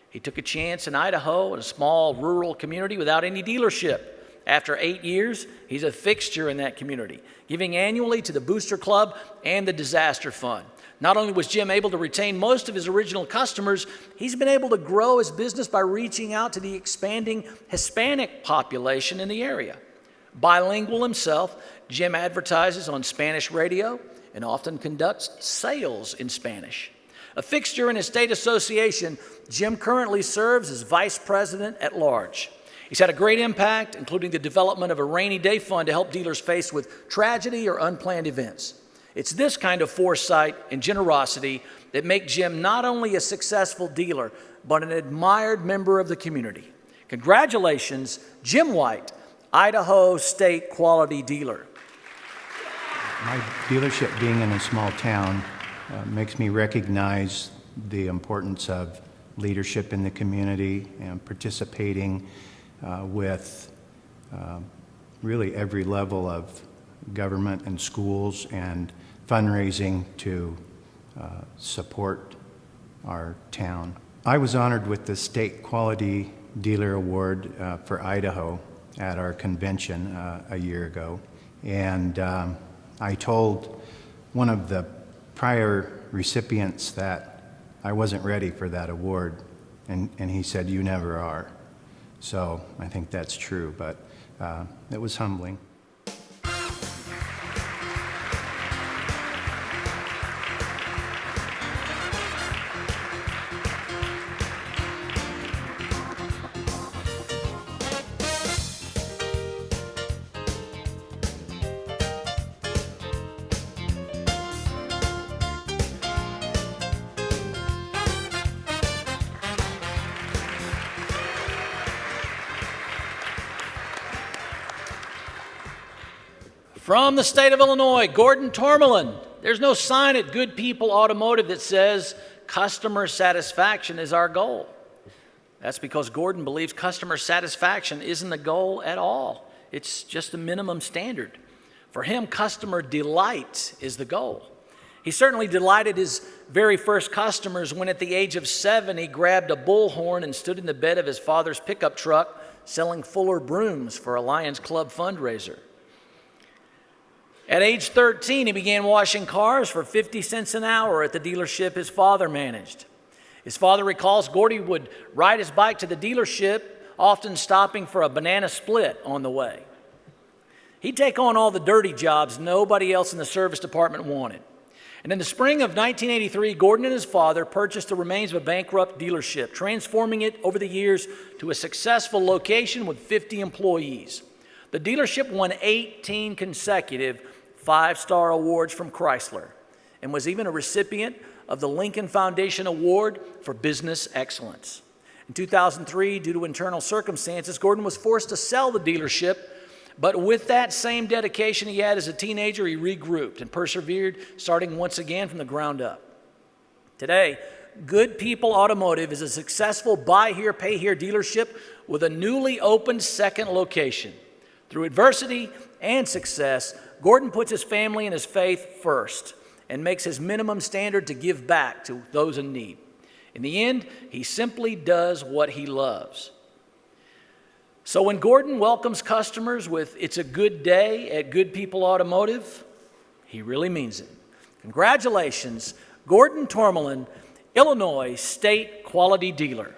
He took a chance in Idaho, in a small rural community without any dealership. After 8 years, he's a fixture in that community, giving annually to the Booster Club and the Disaster Fund. Not only was Jim able to retain most of his original customers, he's been able to grow his business by reaching out to the expanding Hispanic population in the area. Bilingual himself, Jim advertises on Spanish radio and often conducts sales in Spanish. A fixture in his state association, Jim currently serves as vice president at large. He's had a great impact, including the development of a rainy day fund to help dealers faced with tragedy or unplanned events. It's this kind of foresight and generosity that make Jim not only a successful dealer, but an admired member of the community. Congratulations, Jim White, Idaho State Quality Dealer. My dealership being in a small town makes me recognize the importance of leadership in the community and participating with really every level of government and schools and fundraising to support our town. I was honored with the State Quality Dealer Award for Idaho at our convention a year ago, and I told one of the prior recipients that I wasn't ready for that award, and he said, "You never are." So I think that's true, but it was humbling. From the state of Illinois, Gordon Tormelin. There's no sign at Good People Automotive that says customer satisfaction is our goal. That's because Gordon believes customer satisfaction isn't the goal at all. It's just a minimum standard. For him, customer delight is the goal. He certainly delighted his very first customers when at the age of 7 he grabbed a bullhorn and stood in the bed of his father's pickup truck selling Fuller brooms for a Lions Club fundraiser. At age 13, he began washing cars for 50 cents an hour at the dealership his father managed. His father recalls Gordy would ride his bike to the dealership, often stopping for a banana split on the way. He'd take on all the dirty jobs nobody else in the service department wanted. And in the spring of 1983, Gordon and his father purchased the remains of a bankrupt dealership, transforming it over the years to a successful location with 50 employees. The dealership won 18 consecutive 5-star awards from Chrysler and was even a recipient of the Lincoln Foundation Award for Business Excellence. In 2003, due to internal circumstances, Gordon was forced to sell the dealership, but with that same dedication he had as a teenager, he regrouped and persevered, starting once again from the ground up. Today, Good People Automotive is a successful buy here, pay here dealership with a newly opened second location. Through adversity and success, Gordon puts his family and his faith first and makes his minimum standard to give back to those in need. In the end, he simply does what he loves. So when Gordon welcomes customers with "It's a good day" at Good People Automotive, he really means it. Congratulations, Gordon Tormelin, Illinois State Quality Dealer.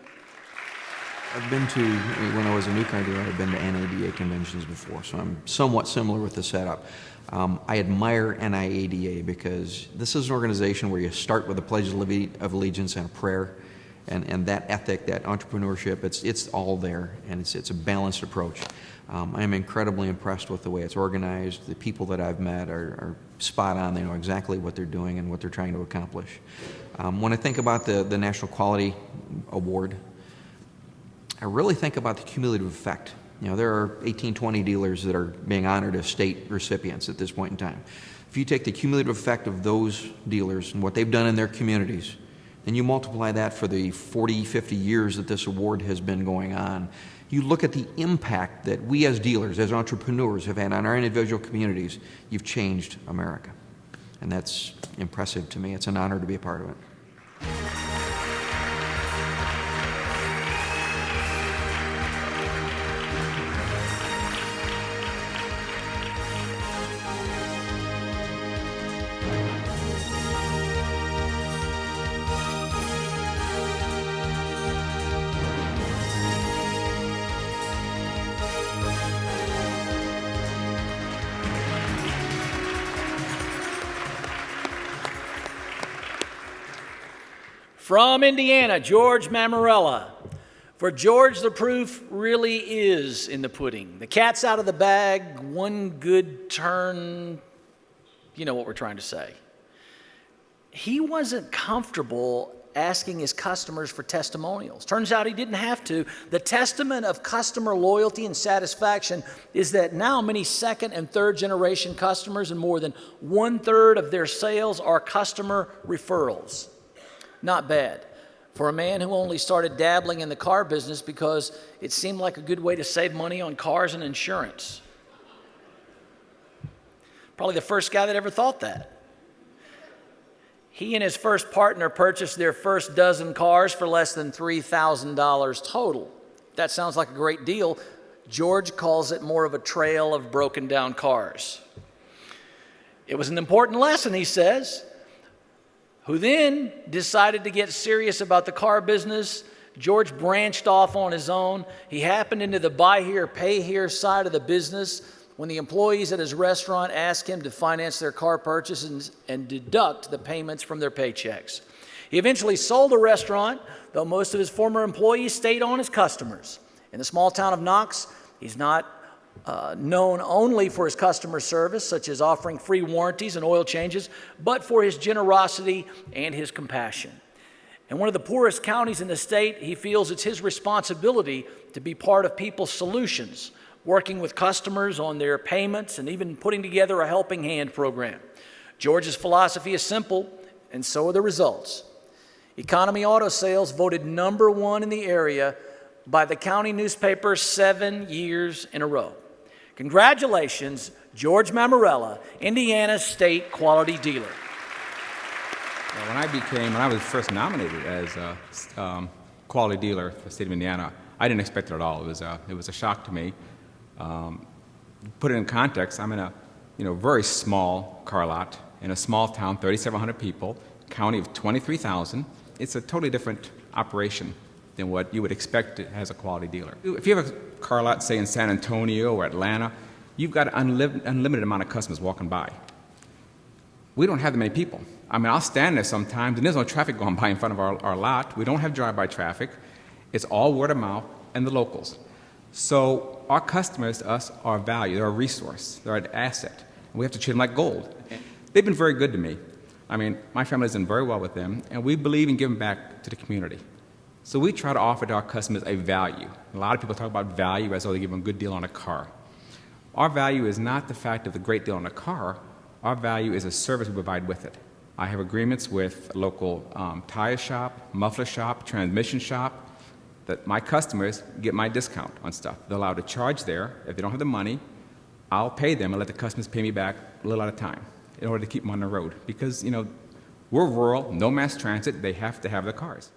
I've been to, when I was a new car dealer, I've been to NIADA conventions before, so I'm somewhat similar with the setup. I admire NIADA because this is an organization where you start with a pledge of allegiance and a prayer, and that ethic, that entrepreneurship, it's all there, and it's a balanced approach. I am incredibly impressed with the way it's organized. The people that I've met are spot on. They know exactly what they're doing and what they're trying to accomplish. When I think about the National Quality Award, I really think about the cumulative effect. You know, there are 18, 20 dealers that are being honored as state recipients at this point in time. If you take the cumulative effect of those dealers and what they've done in their communities, and you multiply that for the 40, 50 years that this award has been going on, you look at the impact that we as dealers, as entrepreneurs, have had on our individual communities, you've changed America. And that's impressive to me. It's an honor to be a part of it. From Indiana, George Mammarella. For George, the proof really is in the pudding. The cat's out of the bag, one good turn, you know what we're trying to say. He wasn't comfortable asking his customers for testimonials. Turns out he didn't have to. The testament of customer loyalty and satisfaction is that now many second and third generation customers and more than 1/3 of their sales are customer referrals. Not bad for a man who only started dabbling in the car business because it seemed like a good way to save money on cars and insurance. Probably the first guy that ever thought that. He and his first partner purchased their first dozen cars for less than $3,000 total. That sounds like a great deal. George calls it more of a trail of broken down cars. It was an important lesson, he says. Who then decided to get serious about the car business. George branched off on his own. He happened into the buy here, pay here side of the business when the employees at his restaurant asked him to finance their car purchases and deduct the payments from their paychecks. He eventually sold the restaurant, though most of his former employees stayed on as customers. In the small town of Knox, he's not known only for his customer service, such as offering free warranties and oil changes, but for his generosity and his compassion. In one of the poorest counties in the state, he feels it's his responsibility to be part of people's solutions, working with customers on their payments and even putting together a helping hand program. George's philosophy is simple, and so are the results. Economy Auto Sales voted #1 in the area by the county newspaper 7 years in a row. Congratulations, George Mammarella, Indiana's state quality dealer. When I was first nominated as a quality dealer for the state of Indiana, I didn't expect it at all. It was a shock to me. Put it in context, I'm in a very small car lot in a small town, 3,700 people, county of 23,000. It's a totally different operation than what you would expect as a quality dealer. If you have a car lot, say in San Antonio or Atlanta, you've got an unlimited amount of customers walking by. We don't have that many people. I mean, I'll stand there sometimes and there's no traffic going by in front of our lot. We don't have drive-by traffic. It's all word of mouth and the locals. So our customers to us are a value, they're a resource, they're an asset. We have to treat them like gold. They've been very good to me. I mean, my family's done very well with them, and we believe in giving back to the community. So we try to offer to our customers a value. A lot of people talk about value as though they give them a good deal on a car. Our value is not the fact of the great deal on a car. Our value is a service we provide with it. I have agreements with a local tire shop, muffler shop, transmission shop, that my customers get my discount on stuff. They're allowed to charge there. If they don't have the money, I'll pay them and let the customers pay me back a little at a time in order to keep them on the road. Because, we're rural, no mass transit, they have to have the cars.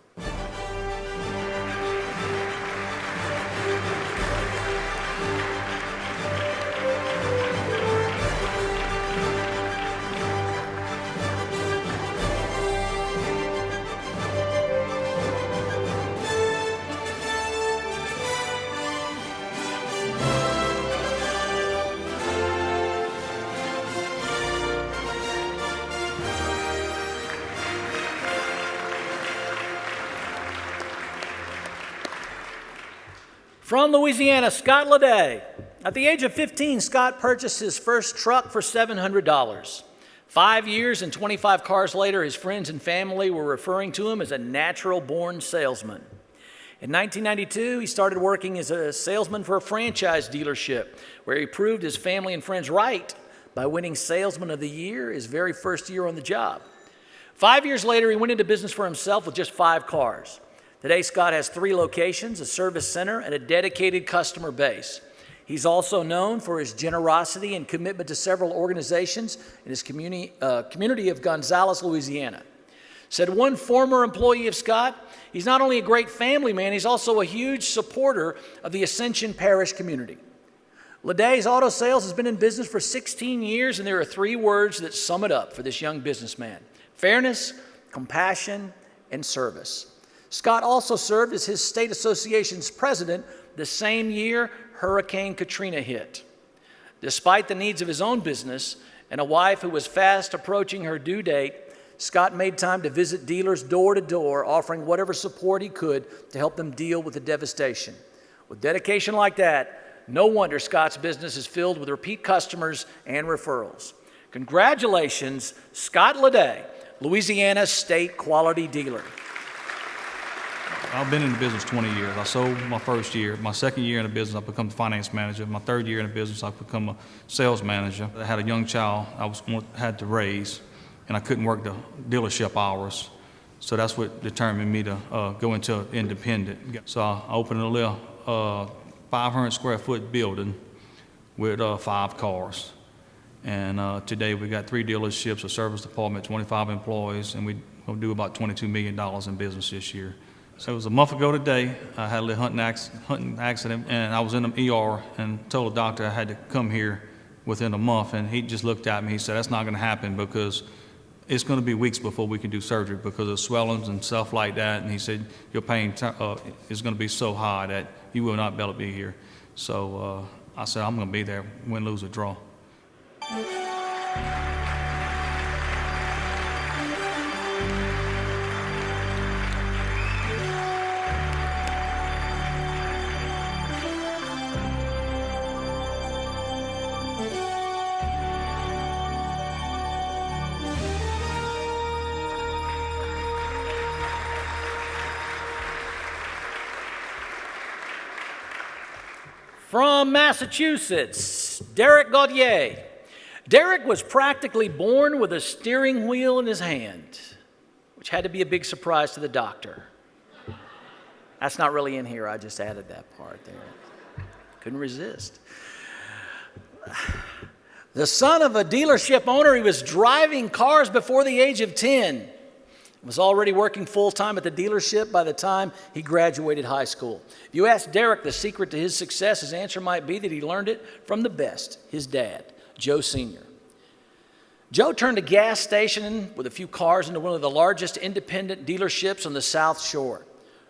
From Louisiana, Scott Leday. At the age of 15, Scott purchased his first truck for $700. 5 years and 25 cars later, his friends and family were referring to him as a natural-born salesman. In 1992, he started working as a salesman for a franchise dealership, where he proved his family and friends right by winning Salesman of the Year his very first year on the job. 5 years later, he went into business for himself with just 5 cars. Today, Scott has 3 locations, a service center, and a dedicated customer base. He's also known for his generosity and commitment to several organizations in his community of Gonzales, Louisiana. Said one former employee of Scott, he's not only a great family man, he's also a huge supporter of the Ascension Parish community. Leday's Auto Sales has been in business for 16 years, and there are 3 words that sum it up for this young businessman: fairness, compassion, and service. Scott also served as his state association's president the same year Hurricane Katrina hit. Despite the needs of his own business and a wife who was fast approaching her due date, Scott made time to visit dealers door to door, offering whatever support he could to help them deal with the devastation. With dedication like that, no wonder Scott's business is filled with repeat customers and referrals. Congratulations, Scott Leday, Louisiana State Quality Dealer. I've been in the business 20 years. I sold my first year. My second year in the business, I become the finance manager. My third year in the business, I become a sales manager. I had a young child had to raise, and I couldn't work the dealership hours. So that's what determined me to go into independent. So I opened a little 500 square foot building with 5 cars. And today we got 3 dealerships, a service department, 25 employees, and we'll do about $22 million in business this year. So it was a month ago today, I had a little hunting accident, and I was in the ER and told the doctor I had to come here within a month, and he just looked at me, he said, that's not gonna happen because it's gonna be weeks before we can do surgery because of swellings and stuff like that, and he said, your pain is gonna be so high that you will not be able to be here. So I said, I'm gonna be there, win, lose, or draw. From Massachusetts, Derek Gauthier. Derek was practically born with a steering wheel in his hand, which had to be a big surprise to the doctor. That's not really in here, I just added that part there. Couldn't resist. The son of a dealership owner, he was driving cars before the age of 10. Was already working full-time at the dealership by the time he graduated high school. If you ask Derek the secret to his success, his answer might be that he learned it from the best, his dad, Joe Sr. Joe turned a gas station with a few cars into one of the largest independent dealerships on the South Shore.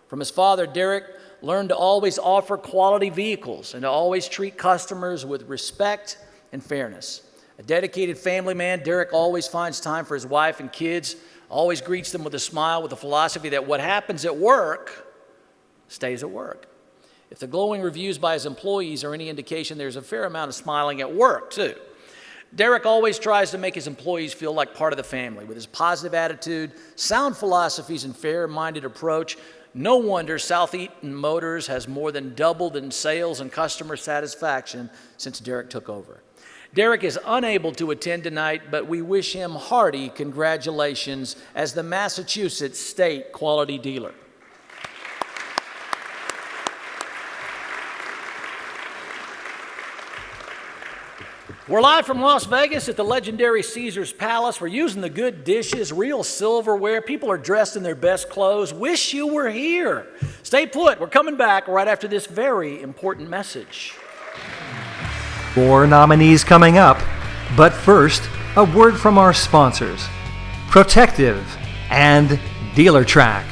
From his father, Derek learned to always offer quality vehicles and to always treat customers with respect and fairness. A dedicated family man, Derek always finds time for his wife and kids, always greets them with a smile, with the philosophy that what happens at work stays at work. If the glowing reviews by his employees are any indication, there's a fair amount of smiling at work, too. Derek always tries to make his employees feel like part of the family. With his positive attitude, sound philosophies, and fair-minded approach, no wonder South Eaton Motors has more than doubled in sales and customer satisfaction since Derek took over. Derek is unable to attend tonight, but we wish him hearty congratulations as the Massachusetts State Quality Dealer. We're live from Las Vegas at the legendary Caesars Palace. We're using the good dishes, real silverware. People are dressed in their best clothes. Wish you were here. Stay put. We're coming back right after this very important message. More nominees coming up, but first, a word from our sponsors, Protective and DealerTrack.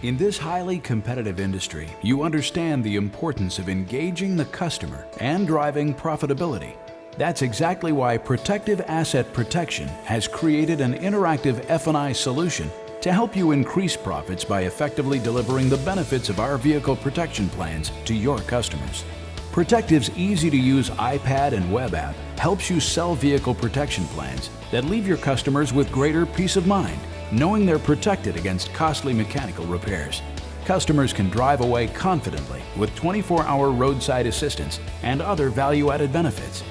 In this highly competitive industry, you understand the importance of engaging the customer and driving profitability. That's exactly why Protective Asset Protection has created an interactive F&I solution to help you increase profits by effectively delivering the benefits of our vehicle protection plans to your customers. Protective's easy-to-use iPad and web app helps you sell vehicle protection plans that leave your customers with greater peace of mind, knowing they're protected against costly mechanical repairs. Customers can drive away confidently with 24-hour roadside assistance and other value-added benefits.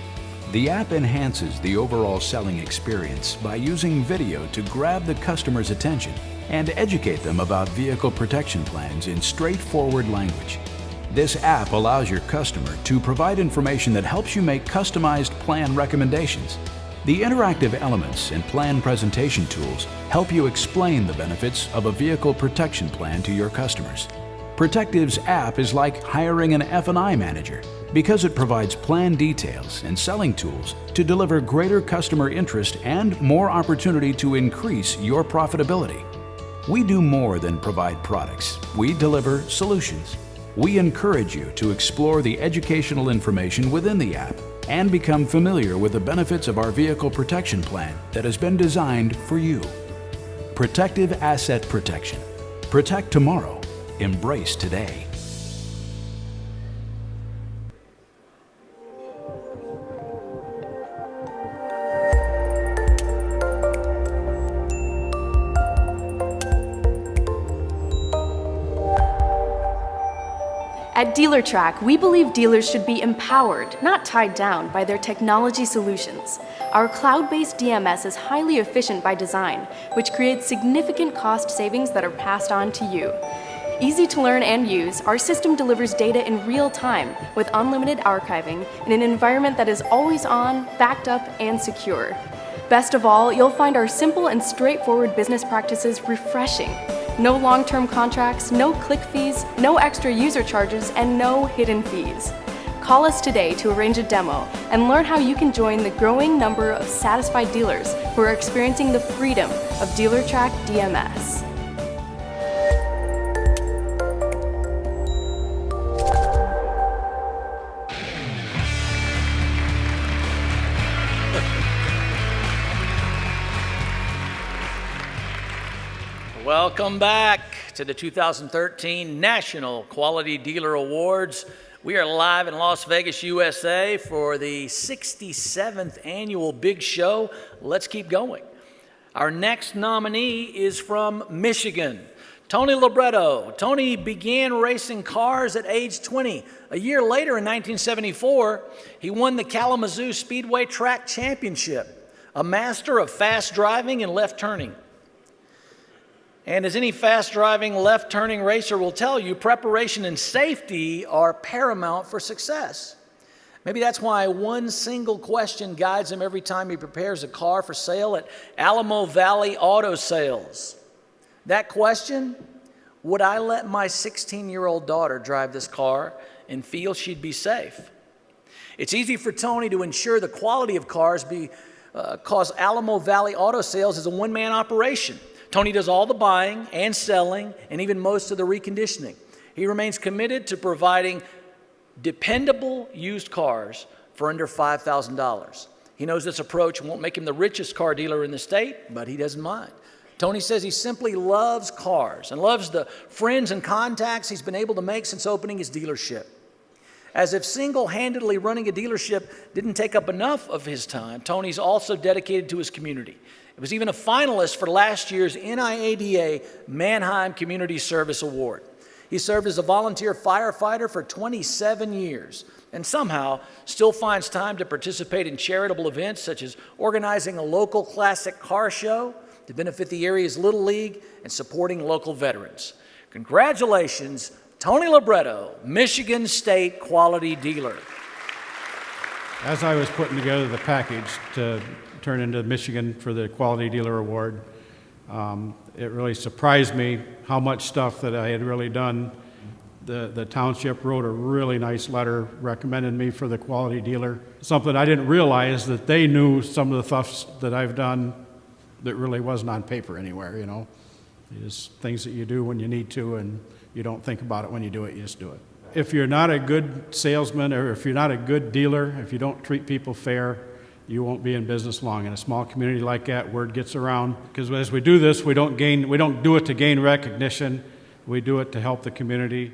The app enhances the overall selling experience by using video to grab the customer's attention and educate them about vehicle protection plans in straightforward language. This app allows your customer to provide information that helps you make customized plan recommendations. The interactive elements and plan presentation tools help you explain the benefits of a vehicle protection plan to your customers. Protective's app is like hiring an F&I manager because it provides plan details and selling tools to deliver greater customer interest and more opportunity to increase your profitability. We do more than provide products. We deliver solutions. We encourage you to explore the educational information within the app and become familiar with the benefits of our vehicle protection plan that has been designed for you. Protective Asset Protection. Protect tomorrow. Embrace today. At DealerTrack, we believe dealers should be empowered, not tied down, by their technology solutions. Our cloud-based DMS is highly efficient by design, which creates significant cost savings that are passed on to you. Easy to learn and use, our system delivers data in real time with unlimited archiving in an environment that is always on, backed up, and secure. Best of all, you'll find our simple and straightforward business practices refreshing. No long-term contracts, no click fees, no extra user charges, and no hidden fees. Call us today to arrange a demo and learn how you can join the growing number of satisfied dealers who are experiencing the freedom of DealerTrack DMS. Welcome back to the 2013 National Quality Dealer Awards. We are live in Las Vegas, USA for the 67th annual big show. Let's keep going. Our next nominee is from Michigan, Tony Libretto. Tony began racing cars at age 20. A year later, in 1974, he won the Kalamazoo Speedway Track Championship, a master of fast driving and left turning. And as any fast-driving, left-turning racer will tell you, preparation and safety are paramount for success. Maybe that's why one single question guides him every time he prepares a car for sale at Alamo Valley Auto Sales. That question, would I let my 16-year-old daughter drive this car and feel she'd be safe? It's easy for Tony to ensure the quality of cars because Alamo Valley Auto Sales is a one-man operation. Tony does all the buying and selling and even most of the reconditioning. He remains committed to providing dependable used cars for under $5,000. He knows this approach won't make him the richest car dealer in the state, but he doesn't mind. Tony says he simply loves cars and loves the friends and contacts he's been able to make since opening his dealership. As if single-handedly running a dealership didn't take up enough of his time, Tony's also dedicated to his community. It was even a finalist for last year's NIADA Mannheim Community Service Award. He served as a volunteer firefighter for 27 years and somehow still finds time to participate in charitable events such as organizing a local classic car show to benefit the area's Little League and supporting local veterans. Congratulations, Tony Libretto, Michigan State Quality Dealer. As I was putting together the package to turn into Michigan for the Quality Dealer Award, it really surprised me how much stuff that I had really done. The township wrote a really nice letter recommending me for the Quality Dealer. Something I didn't realize that they knew some of the stuff that I've done that really wasn't on paper anywhere, you know. It's things that you do when you need to and you don't think about it when you do it, you just do it. If you're not a good salesman or if you're not a good dealer, if you don't treat people fair, you won't be in business long. In a small community like that, word gets around. Because as we do this, we don't do it to gain recognition. We do it to help the community.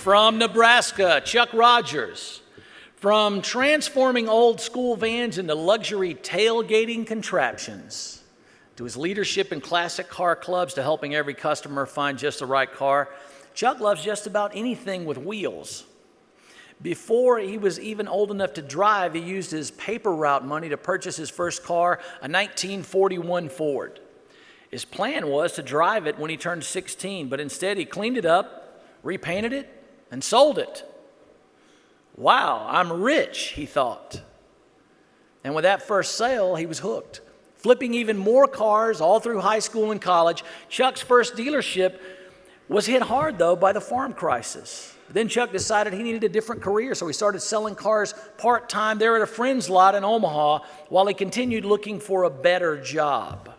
From Nebraska, Chuck Rogers. From transforming old school vans into luxury tailgating contraptions, to his leadership in classic car clubs, to helping every customer find just the right car, Chuck loves just about anything with wheels. Before he was even old enough to drive, he used his paper route money to purchase his first car, a 1941 Ford. His plan was to drive it when he turned 16, but instead he cleaned it up, repainted it, and sold it. Wow, I'm rich, he thought. And with that first sale, he was hooked. Flipping even more cars all through high school and college, Chuck's first dealership was hit hard, though, by the farm crisis. Then Chuck decided he needed a different career, so he started selling cars part-time there at a friend's lot in Omaha while he continued looking for a better job.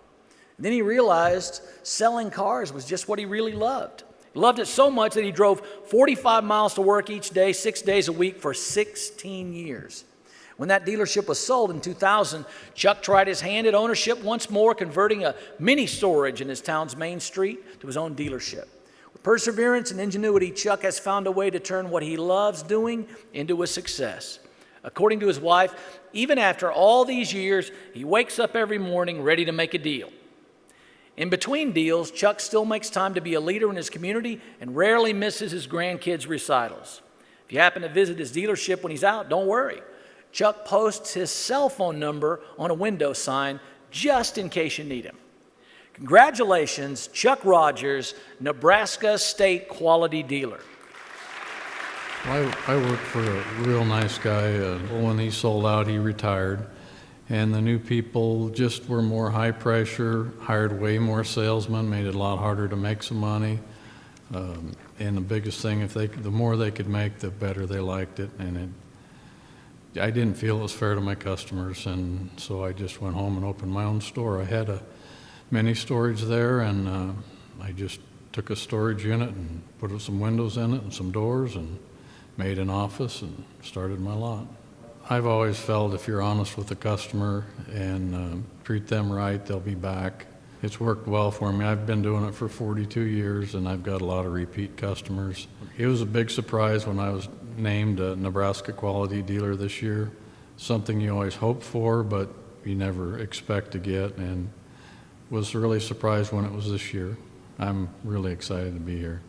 Then he realized selling cars was just what he really loved. He loved it so much that he drove 45 miles to work each day, 6 days a week for 16 years. When that dealership was sold in 2000, Chuck tried his hand at ownership once more, converting a mini storage in his town's main street to his own dealership. With perseverance and ingenuity, Chuck has found a way to turn what he loves doing into a success. According to his wife, even after all these years, he wakes up every morning ready to make a deal. In between deals, Chuck still makes time to be a leader in his community and rarely misses his grandkids' recitals. If you happen to visit his dealership when he's out, don't worry. Chuck posts his cell phone number on a window sign just in case you need him. Congratulations, Chuck Rogers, Nebraska State Quality Dealer. I worked for a real nice guy. When he sold out, he retired. And the new people just were more high pressure, hired way more salesmen, made it a lot harder to make some money. And the biggest thing, the more they could make, the better they liked it. And I didn't feel it was fair to my customers, and so I just went home and opened my own store. I had a mini storage there, and I just took a storage unit and put some windows in it and some doors and made an office and started my lot. I've always felt if you're honest with the customer and treat them right, they'll be back. It's worked well for me. I've been doing it for 42 years, and I've got a lot of repeat customers. It was a big surprise when I was named a Nebraska Quality Dealer this year. Something you always hope for, but you never expect to get, and was really surprised when it was this year. I'm really excited to be here.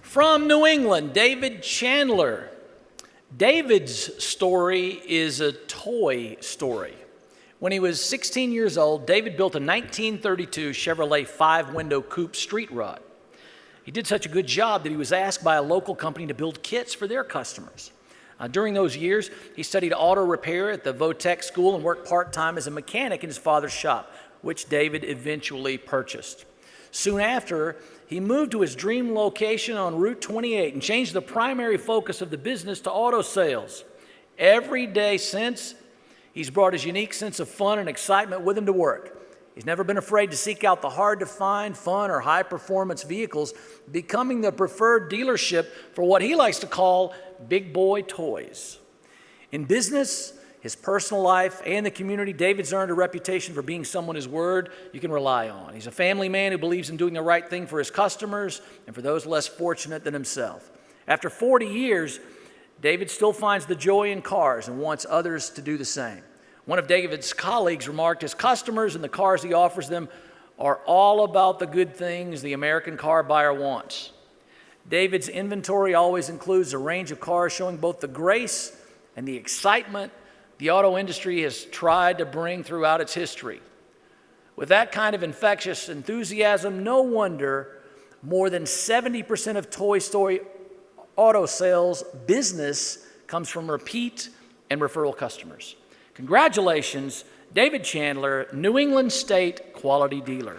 From New England, David Chandler. David's story is a toy story. When he was 16 years old, David built a 1932 Chevrolet 5-window coupe street rod. He did such a good job that he was asked by a local company to build kits for their customers. During those years, he studied auto repair at the Votech School and worked part-time as a mechanic in his father's shop, which David eventually purchased. Soon after, he moved to his dream location on Route 28 and changed the primary focus of the business to auto sales. Every day since, he's brought his unique sense of fun and excitement with him to work. He's never been afraid to seek out the hard-to-find, fun, or high-performance vehicles, becoming the preferred dealership for what he likes to call big boy toys. In business, his personal life, and the community, David's earned a reputation for being someone his word you can rely on. He's a family man who believes in doing the right thing for his customers and for those less fortunate than himself. After 40 years, David still finds the joy in cars and wants others to do the same. One of David's colleagues remarked, his customers and the cars he offers them are all about the good things the American car buyer wants. David's inventory always includes a range of cars showing both the grace and the excitement the auto industry has tried to bring throughout its history. With that kind of infectious enthusiasm, no wonder more than 70% of Toy Story auto sales business comes from repeat and referral customers. Congratulations, David Chandler, New England State Quality Dealer.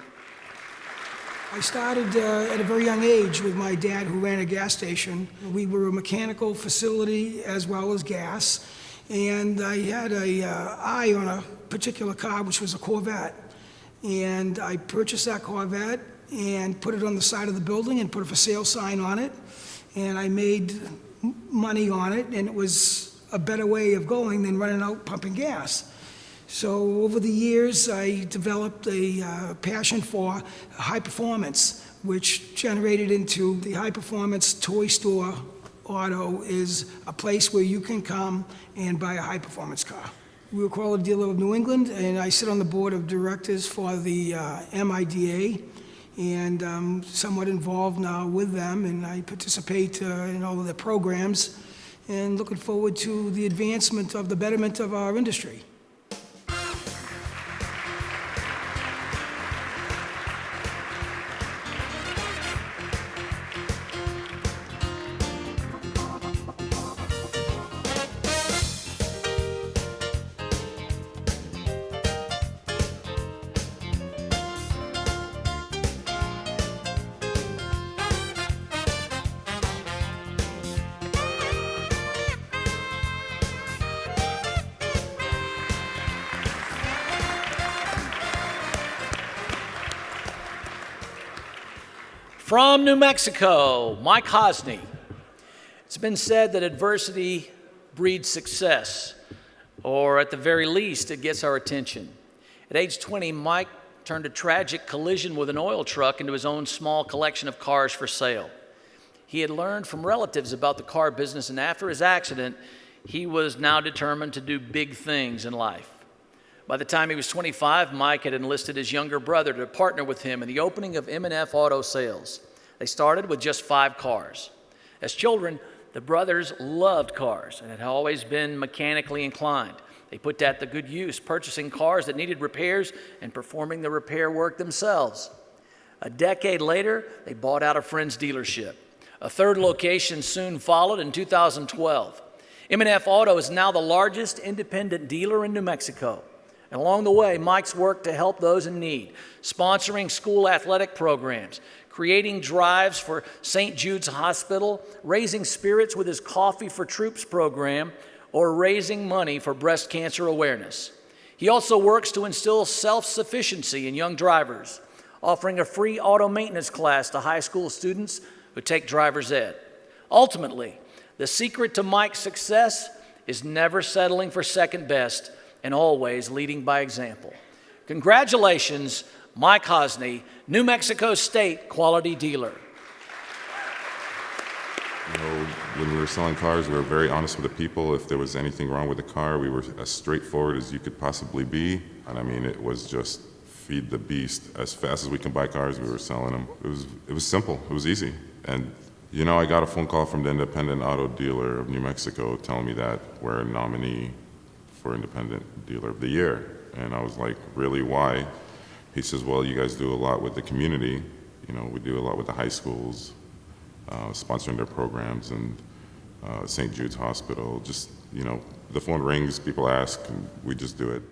I started at a very young age with my dad, who ran a gas station. We were a mechanical facility as well as gas. And I had an eye on a particular car, which was a Corvette. And I purchased that Corvette and put it on the side of the building and put a for sale sign on it. And I made money on it, and it was a better way of going than running out pumping gas. So over the years, I developed a passion for high performance, which generated into the High Performance Toy Store Auto is a place where you can come and buy a high-performance car. We're a quality dealer of New England, and I sit on the board of directors for the NIADA, and I'm somewhat involved now with them, and I participate in all of their programs, and looking forward to the advancement of the betterment of our industry. From New Mexico, Mike Hosny. It's been said that adversity breeds success, or at the very least, it gets our attention. At age 20, Mike turned a tragic collision with an oil truck into his own small collection of cars for sale. He had learned from relatives about the car business, and after his accident, he was now determined to do big things in life. By the time he was 25, Mike had enlisted his younger brother to partner with him in the opening of M&F Auto Sales. They started with just 5 cars. As children, the brothers loved cars and had always been mechanically inclined. They put that to good use, purchasing cars that needed repairs and performing the repair work themselves. A decade later, they bought out a friend's dealership. A third location soon followed in 2012. M&F Auto is now the largest independent dealer in New Mexico. And along the way, Mike's worked to help those in need, sponsoring school athletic programs, creating drives for St. Jude's Hospital, raising spirits with his Coffee for Troops program, or raising money for breast cancer awareness. He also works to instill self-sufficiency in young drivers, offering a free auto maintenance class to high school students who take driver's ed. Ultimately, the secret to Mike's success is never settling for second best and always leading by example. Congratulations, Mike Hosny, New Mexico State Quality Dealer. You know, when we were selling cars, we were very honest with the people. If there was anything wrong with the car, we were as straightforward as you could possibly be. And I mean, it was just feed the beast. As fast as we can buy cars, we were selling them. It was simple, it was easy. And you know, I got a phone call from the Independent Auto Dealer of New Mexico telling me that we're a nominee for Independent Dealer of the Year. And I was like, really, why? He says, well, you guys do a lot with the community. You know, we do a lot with the high schools, sponsoring their programs, and St. Jude's Hospital. Just, you know, the phone rings, people ask, and we just do it.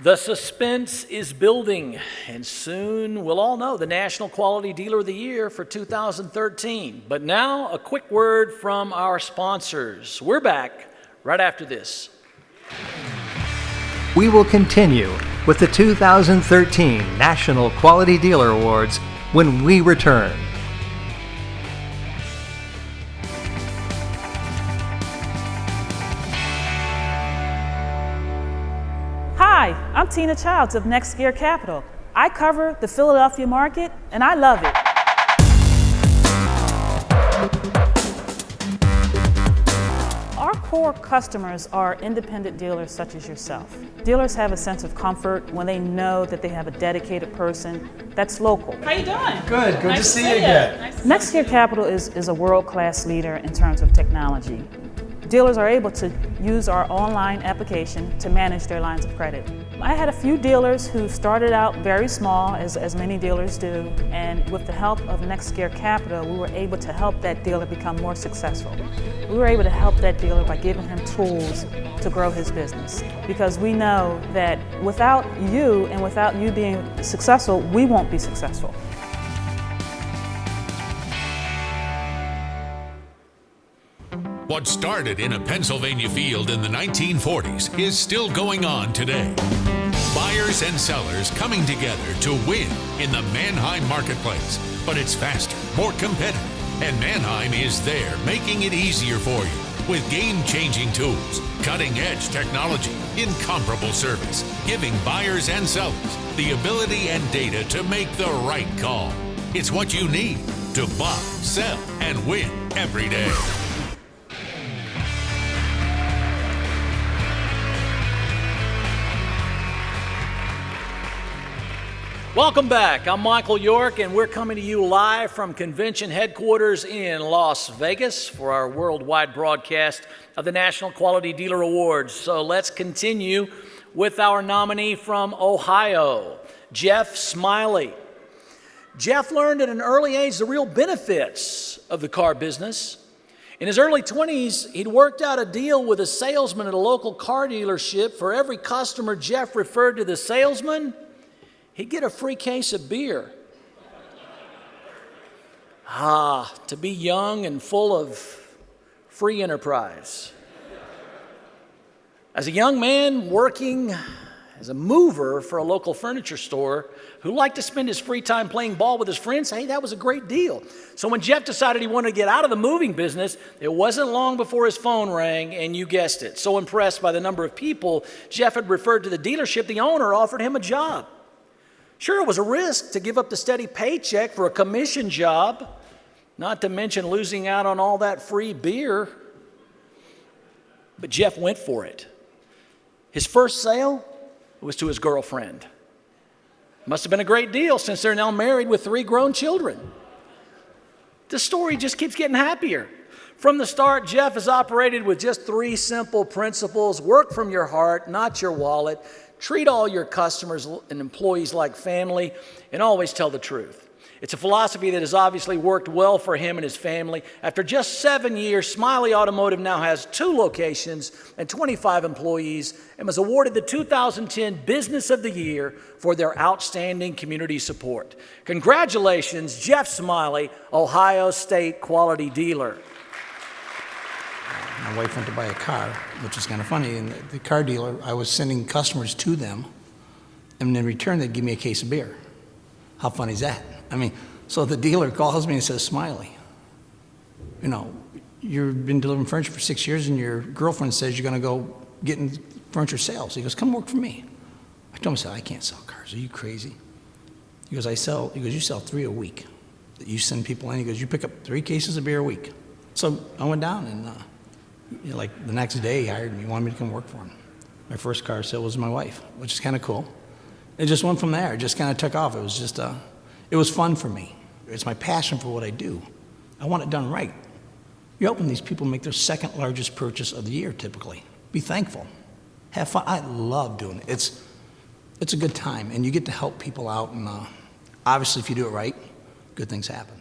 The suspense is building, and soon we'll all know the National Quality Dealer of the Year for 2013. But now, a quick word from our sponsors. We're back right after this. We will continue with the 2013 National Quality Dealer Awards when we return. Hi, I'm Tina Childs of Next Gear Capital. I cover the Philadelphia market, and I love it. Our core customers are independent dealers such as yourself. Dealers have a sense of comfort when they know that they have a dedicated person that's local. How you doing? Good. Good to see you again. Next Gear Capital is a world-class leader in terms of technology. Dealers are able to use our online application to manage their lines of credit. I had a few dealers who started out very small, as many dealers do, and with the help of Next Gear Capital, we were able to help that dealer become more successful. We were able to help that dealer by giving him tools to grow his business, because we know that without you and without you being successful, we won't be successful. What started in a Pennsylvania field in the 1940s is still going on today. Buyers and sellers coming together to win in the Manheim marketplace. But it's faster, more competitive, and Manheim is there making it easier for you with game-changing tools, cutting-edge technology, incomparable service, giving buyers and sellers the ability and data to make the right call. It's what you need to buy, sell, and win every day. Welcome back. I'm Michael York, and we're coming to you live from convention headquarters in Las Vegas for our worldwide broadcast of the National Quality Dealer Awards. So let's continue with our nominee from Ohio, Jeff Smiley. Jeff learned at an early age the real benefits of the car business. In his early 20s, he'd worked out a deal with a salesman at a local car dealership. For every customer Jeff referred to the salesman, he'd get a free case of beer. To be young and full of free enterprise. As a young man working as a mover for a local furniture store who liked to spend his free time playing ball with his friends, hey, that was a great deal. So when Jeff decided he wanted to get out of the moving business, it wasn't long before his phone rang, and you guessed it. So impressed by the number of people Jeff had referred to the dealership, the owner offered him a job. Sure, it was a risk to give up the steady paycheck for a commission job, not to mention losing out on all that free beer. But Jeff went for it. His first sale was to his girlfriend. Must have been a great deal since they're now married with 3 grown children. The story just keeps getting happier. From the start, Jeff has operated with just 3 simple principles. Work from your heart, not your wallet. Treat all your customers and employees like family, and always tell the truth. It's a philosophy that has obviously worked well for him and his family. After just 7 years, Smiley Automotive now has 2 locations and 25 employees, and was awarded the 2010 Business of the Year for their outstanding community support. Congratulations, Jeff Smiley, Ohio State Quality Dealer. My wife went to buy a car, which is kind of funny, and the car dealer, I was sending customers to them, and in return, they'd give me a case of beer. How funny is that? I mean, so the dealer calls me and says, Smiley, you know, you've been delivering furniture for 6 years, and your girlfriend says you're going to go get in furniture sales. He goes, come work for me. I told him, I said, I can't sell cars. Are you crazy? He goes, you sell 3 a week. You send people in. He goes, you pick up 3 cases of beer a week. So I went down, and like the next day, he hired me. He wanted me to come work for him. My first car sale was my wife, which is kind of cool. It just went from there. It just kind of took off. It was just, it was fun for me. It's my passion for what I do. I want it done right. You're helping these people make their 2nd largest purchase of the year, typically. Be thankful. Have fun. I love doing it. It's a good time, and you get to help people out, and obviously, if you do it right, good things happen.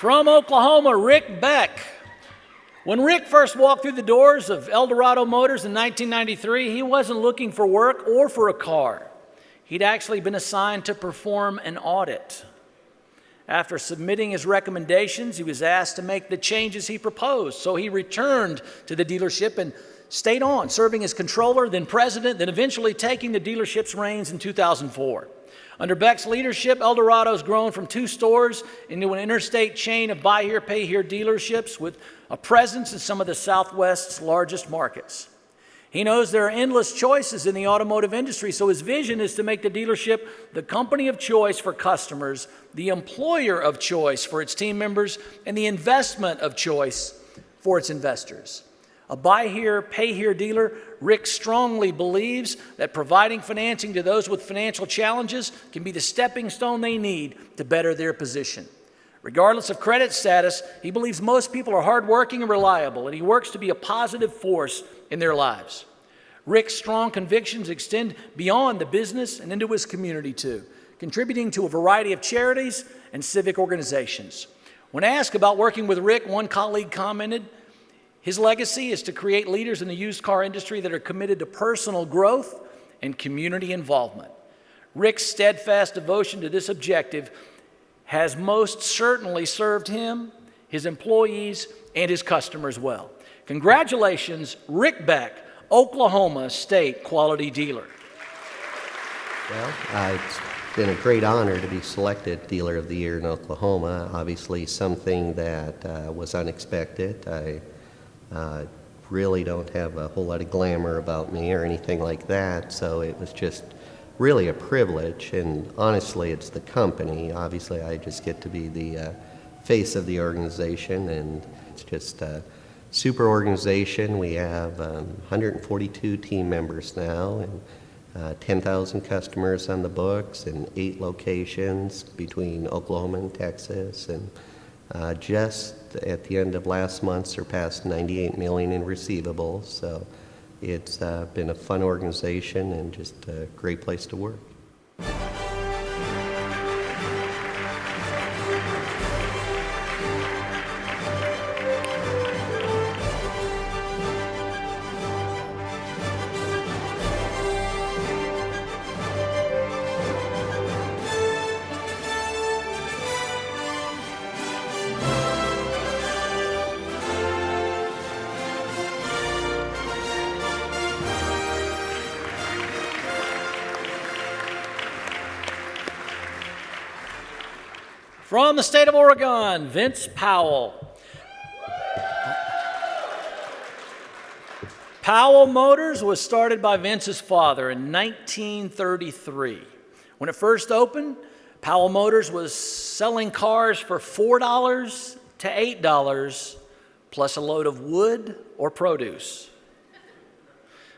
From Oklahoma, Rick Beck. When Rick first walked through the doors of Eldorado Motors in 1993, he wasn't looking for work or for a car. He'd actually been assigned to perform an audit. After submitting his recommendations, he was asked to make the changes he proposed. So he returned to the dealership and stayed on, serving as controller, then president, then eventually taking the dealership's reins in 2004. Under Beck's leadership, Eldorado's grown from 2 stores into an interstate chain of buy here, pay here dealerships with a presence in some of the Southwest's largest markets. He knows there are endless choices in the automotive industry, so his vision is to make the dealership the company of choice for customers, the employer of choice for its team members, and the investment of choice for its investors. A buy here, pay here dealer, Rick strongly believes that providing financing to those with financial challenges can be the stepping stone they need to better their position. Regardless of credit status, he believes most people are hardworking and reliable, and he works to be a positive force in their lives. Rick's strong convictions extend beyond the business and into his community too, contributing to a variety of charities and civic organizations. When asked about working with Rick, one colleague commented, his legacy is to create leaders in the used car industry that are committed to personal growth and community involvement. Rick's steadfast devotion to this objective has most certainly served him, his employees, and his customers well. Congratulations, Rick Beck, Oklahoma State Quality Dealer. Well, it's been a great honor to be selected Dealer of the Year in Oklahoma. Obviously something that was unexpected. I really don't have a whole lot of glamour about me or anything like that, so it was just really a privilege, and honestly it's the company. Obviously I just get to be the face of the organization, and it's just a super organization. We have 142 team members now, and 10,000 customers on the books in 8 locations between Oklahoma and Texas, and just at the end of last month surpassed $98 million in receivables. So it's been a fun organization and just a great place to work. From the state of Oregon, Vince Powell. Powell Motors was started by Vince's father in 1933. When it first opened, Powell Motors was selling cars for $4 to $8 plus a load of wood or produce.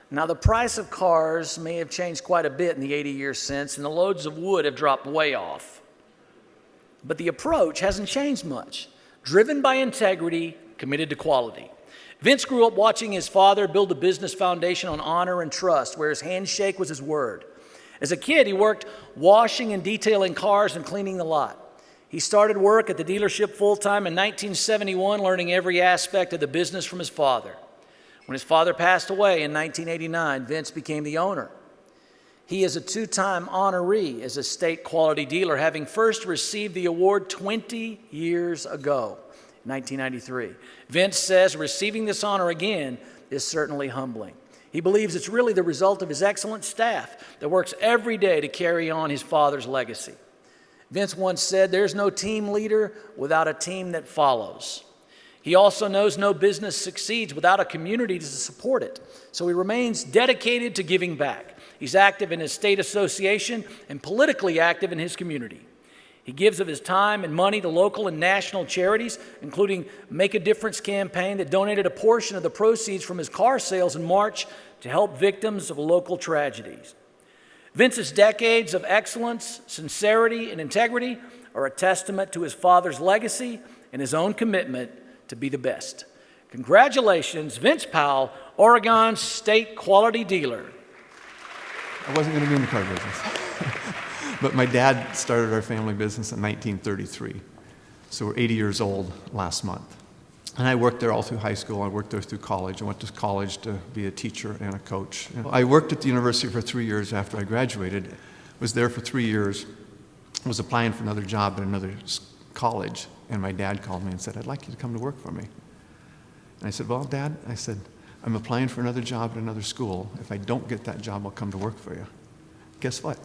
Now, the price of cars may have changed quite a bit in the 80 years since, and the loads of wood have dropped way off. But the approach hasn't changed much. Driven by integrity, committed to quality. Vince grew up watching his father build a business foundation on honor and trust, where his handshake was his word. As a kid, he worked washing and detailing cars and cleaning the lot. He started work at the dealership full-time in 1971, learning every aspect of the business from his father. When his father passed away in 1989, Vince became the owner. He is a 2-time honoree as a state quality dealer, having first received the award 20 years ago, 1993. Vince says receiving this honor again is certainly humbling. He believes it's really the result of his excellent staff that works every day to carry on his father's legacy. Vince once said, "There's no team leader without a team that follows." He also knows no business succeeds without a community to support it, so he remains dedicated to giving back. He's active in his state association and politically active in his community. He gives of his time and money to local and national charities, including Make a Difference campaign that donated a portion of the proceeds from his car sales in March to help victims of local tragedies. Vince's decades of excellence, sincerity, and integrity are a testament to his father's legacy and his own commitment to be the best. Congratulations, Vince Powell, Oregon State Quality Dealer. I wasn't going to be in the car business. But my dad started our family business in 1933. So we're 80 years old last month. And I worked there all through high school. I worked there through college. I went to college to be a teacher and a coach. I worked at the university for 3 years after I graduated. Was there for 3 years. Was applying for another job at another college. And my dad called me and said, "I'd like you to come to work for me." And I said, "Well, Dad," I said, "I'm applying for another job at another school. If I don't get that job, I'll come to work for you." Guess what?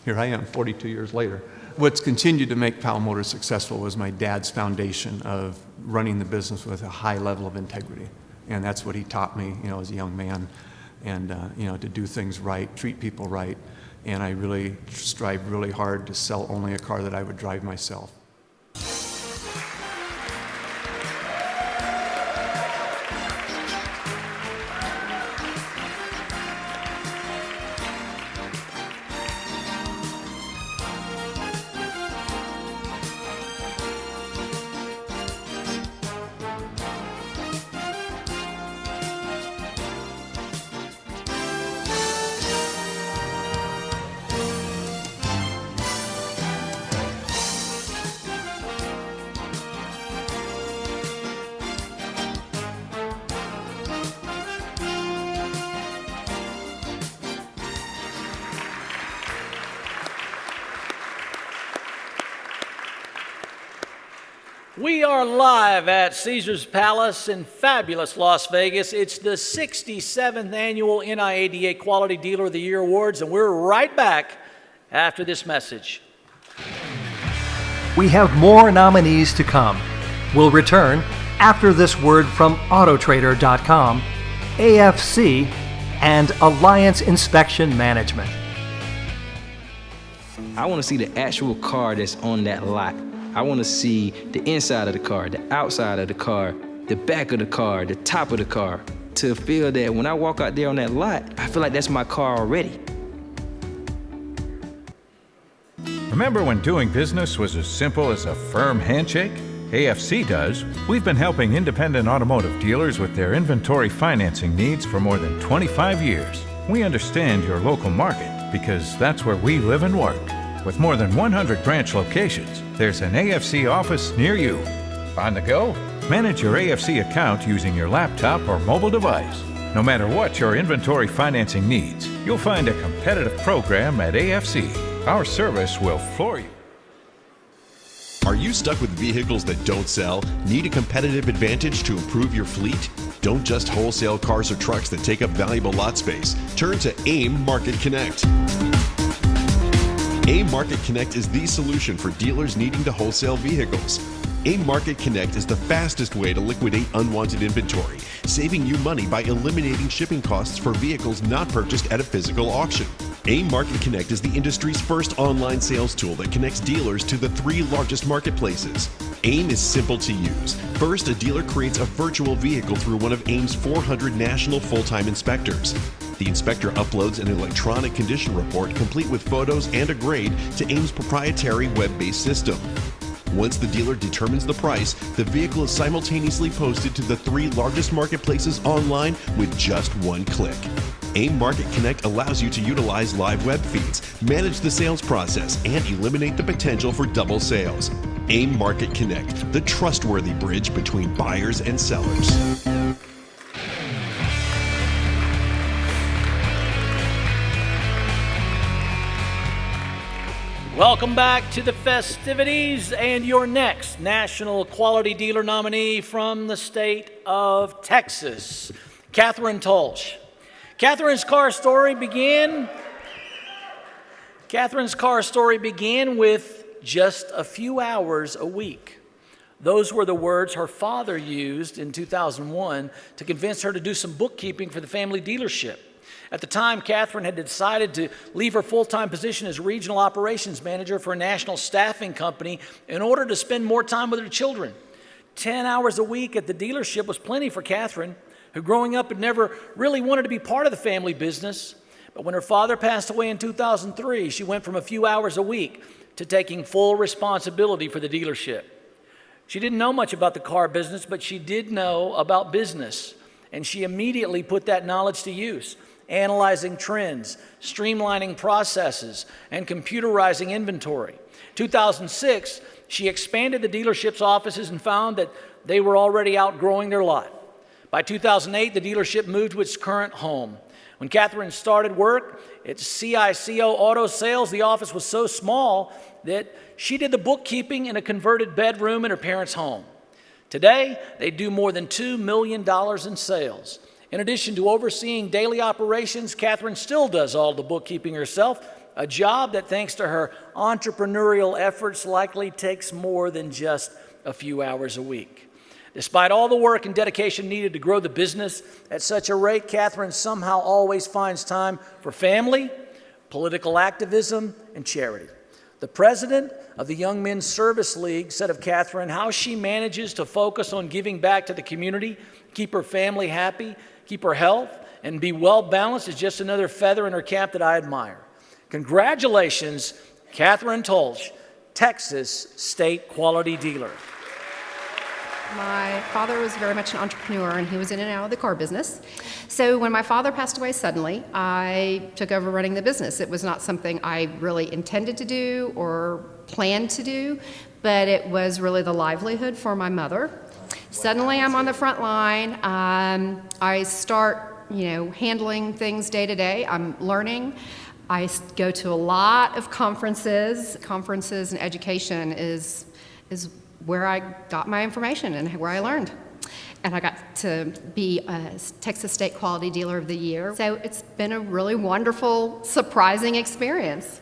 Here I am, 42 years later. What's continued to make Powell Motors successful was my dad's foundation of running the business with a high level of integrity. And that's what he taught me, as a young man, and to do things right, treat people right. And I really strive really hard to sell only a car that I would drive myself. We are live at Caesars Palace in fabulous Las Vegas. It's the 67th annual NIADA Quality Dealer of the Year Awards, and we're right back after this message. We have more nominees to come. We'll return after this word from Autotrader.com, AFC, and Alliance Inspection Management. I want to see the actual car that's on that lot. I want to see the inside of the car, the outside of the car, the back of the car, the top of the car, to feel that when I walk out there on that lot, I feel like that's my car already. Remember when doing business was as simple as a firm handshake? AFC does. We've been helping independent automotive dealers with their inventory financing needs for more than 25 years. We understand your local market because that's where we live and work. With more than 100 branch locations, there's an AFC office near you. On the go? Manage your AFC account using your laptop or mobile device. No matter what your inventory financing needs, you'll find a competitive program at AFC. Our service will floor you. Are you stuck with vehicles that don't sell? Need a competitive advantage to improve your fleet? Don't just wholesale cars or trucks that take up valuable lot space. Turn to AIM Market Connect. AIM Market Connect is the solution for dealers needing to wholesale vehicles. AIM Market Connect is the fastest way to liquidate unwanted inventory, saving you money by eliminating shipping costs for vehicles not purchased at a physical auction. AIM Market Connect is the industry's first online sales tool that connects dealers to the 3 largest marketplaces. AIM is simple to use. First, a dealer creates a virtual vehicle through one of AIM's 400 national full-time inspectors. The inspector uploads an electronic condition report complete with photos and a grade to AIM's proprietary web-based system. Once the dealer determines the price, the vehicle is simultaneously posted to the 3 largest marketplaces online with just one click. AIM Market Connect allows you to utilize live web feeds, manage the sales process, and eliminate the potential for double sales. AIM Market Connect, the trustworthy bridge between buyers and sellers. Welcome back to the festivities and your next National Quality Dealer nominee from the state of Texas, Catherine Tolsch. Catherine's car story began with just a few hours a week. Those were the words her father used in 2001 to convince her to do some bookkeeping for the family dealership. At the time, Catherine had decided to leave her full-time position as regional operations manager for a national staffing company in order to spend more time with her children. 10 hours a week at the dealership was plenty for Catherine, who growing up had never really wanted to be part of the family business. But when her father passed away in 2003, she went from a few hours a week to taking full responsibility for the dealership. She didn't know much about the car business, but she did know about business, and she immediately put that knowledge to use, analyzing trends, streamlining processes, and computerizing inventory. 2006, she expanded the dealership's offices and found that they were already outgrowing their lot. By 2008, the dealership moved to its current home. When Catherine started work at CICO Auto Sales, the office was so small that she did the bookkeeping in a converted bedroom in her parents' home. Today, they do more than $2 million in sales. In addition to overseeing daily operations, Catherine still does all the bookkeeping herself, a job that, thanks to her entrepreneurial efforts, likely takes more than just a few hours a week. Despite all the work and dedication needed to grow the business at such a rate, Catherine somehow always finds time for family, political activism, and charity. The president of the Young Men's Service League said of Catherine how she manages to focus on giving back to the community, keep her family happy, keep her health, and be well-balanced is just another feather in her cap that I admire. Congratulations, Catherine Tolsch, Texas State Quality Dealer. My father was very much an entrepreneur, and he was in and out of the car business. So when my father passed away suddenly, I took over running the business. It was not something I really intended to do or planned to do, but it was really the livelihood for my mother. Suddenly I'm on the front line. I start, handling things day to day. I'm learning. I go to a lot of conferences. Conferences and education is where I got my information and where I learned. And I got to be a Texas State Quality Dealer of the Year. So it's been a really wonderful, surprising experience.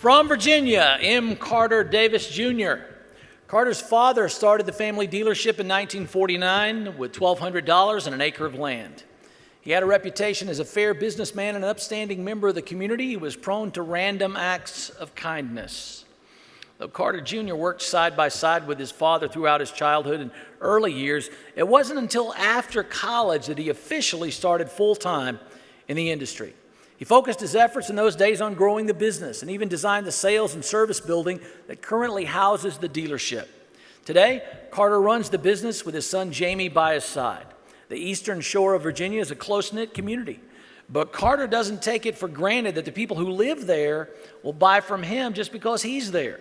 From Virginia, M. Carter Davis Jr. Carter's father started the family dealership in 1949 with $1,200 and an acre of land. He had a reputation as a fair businessman and an upstanding member of the community. He was prone to random acts of kindness. Though Carter Jr. worked side by side with his father throughout his childhood and early years, it wasn't until after college that he officially started full-time in the industry. He focused his efforts in those days on growing the business and even designed the sales and service building that currently houses the dealership. Today, Carter runs the business with his son Jamie by his side. The eastern shore of Virginia is a close-knit community, but Carter doesn't take it for granted that the people who live there will buy from him just because he's there.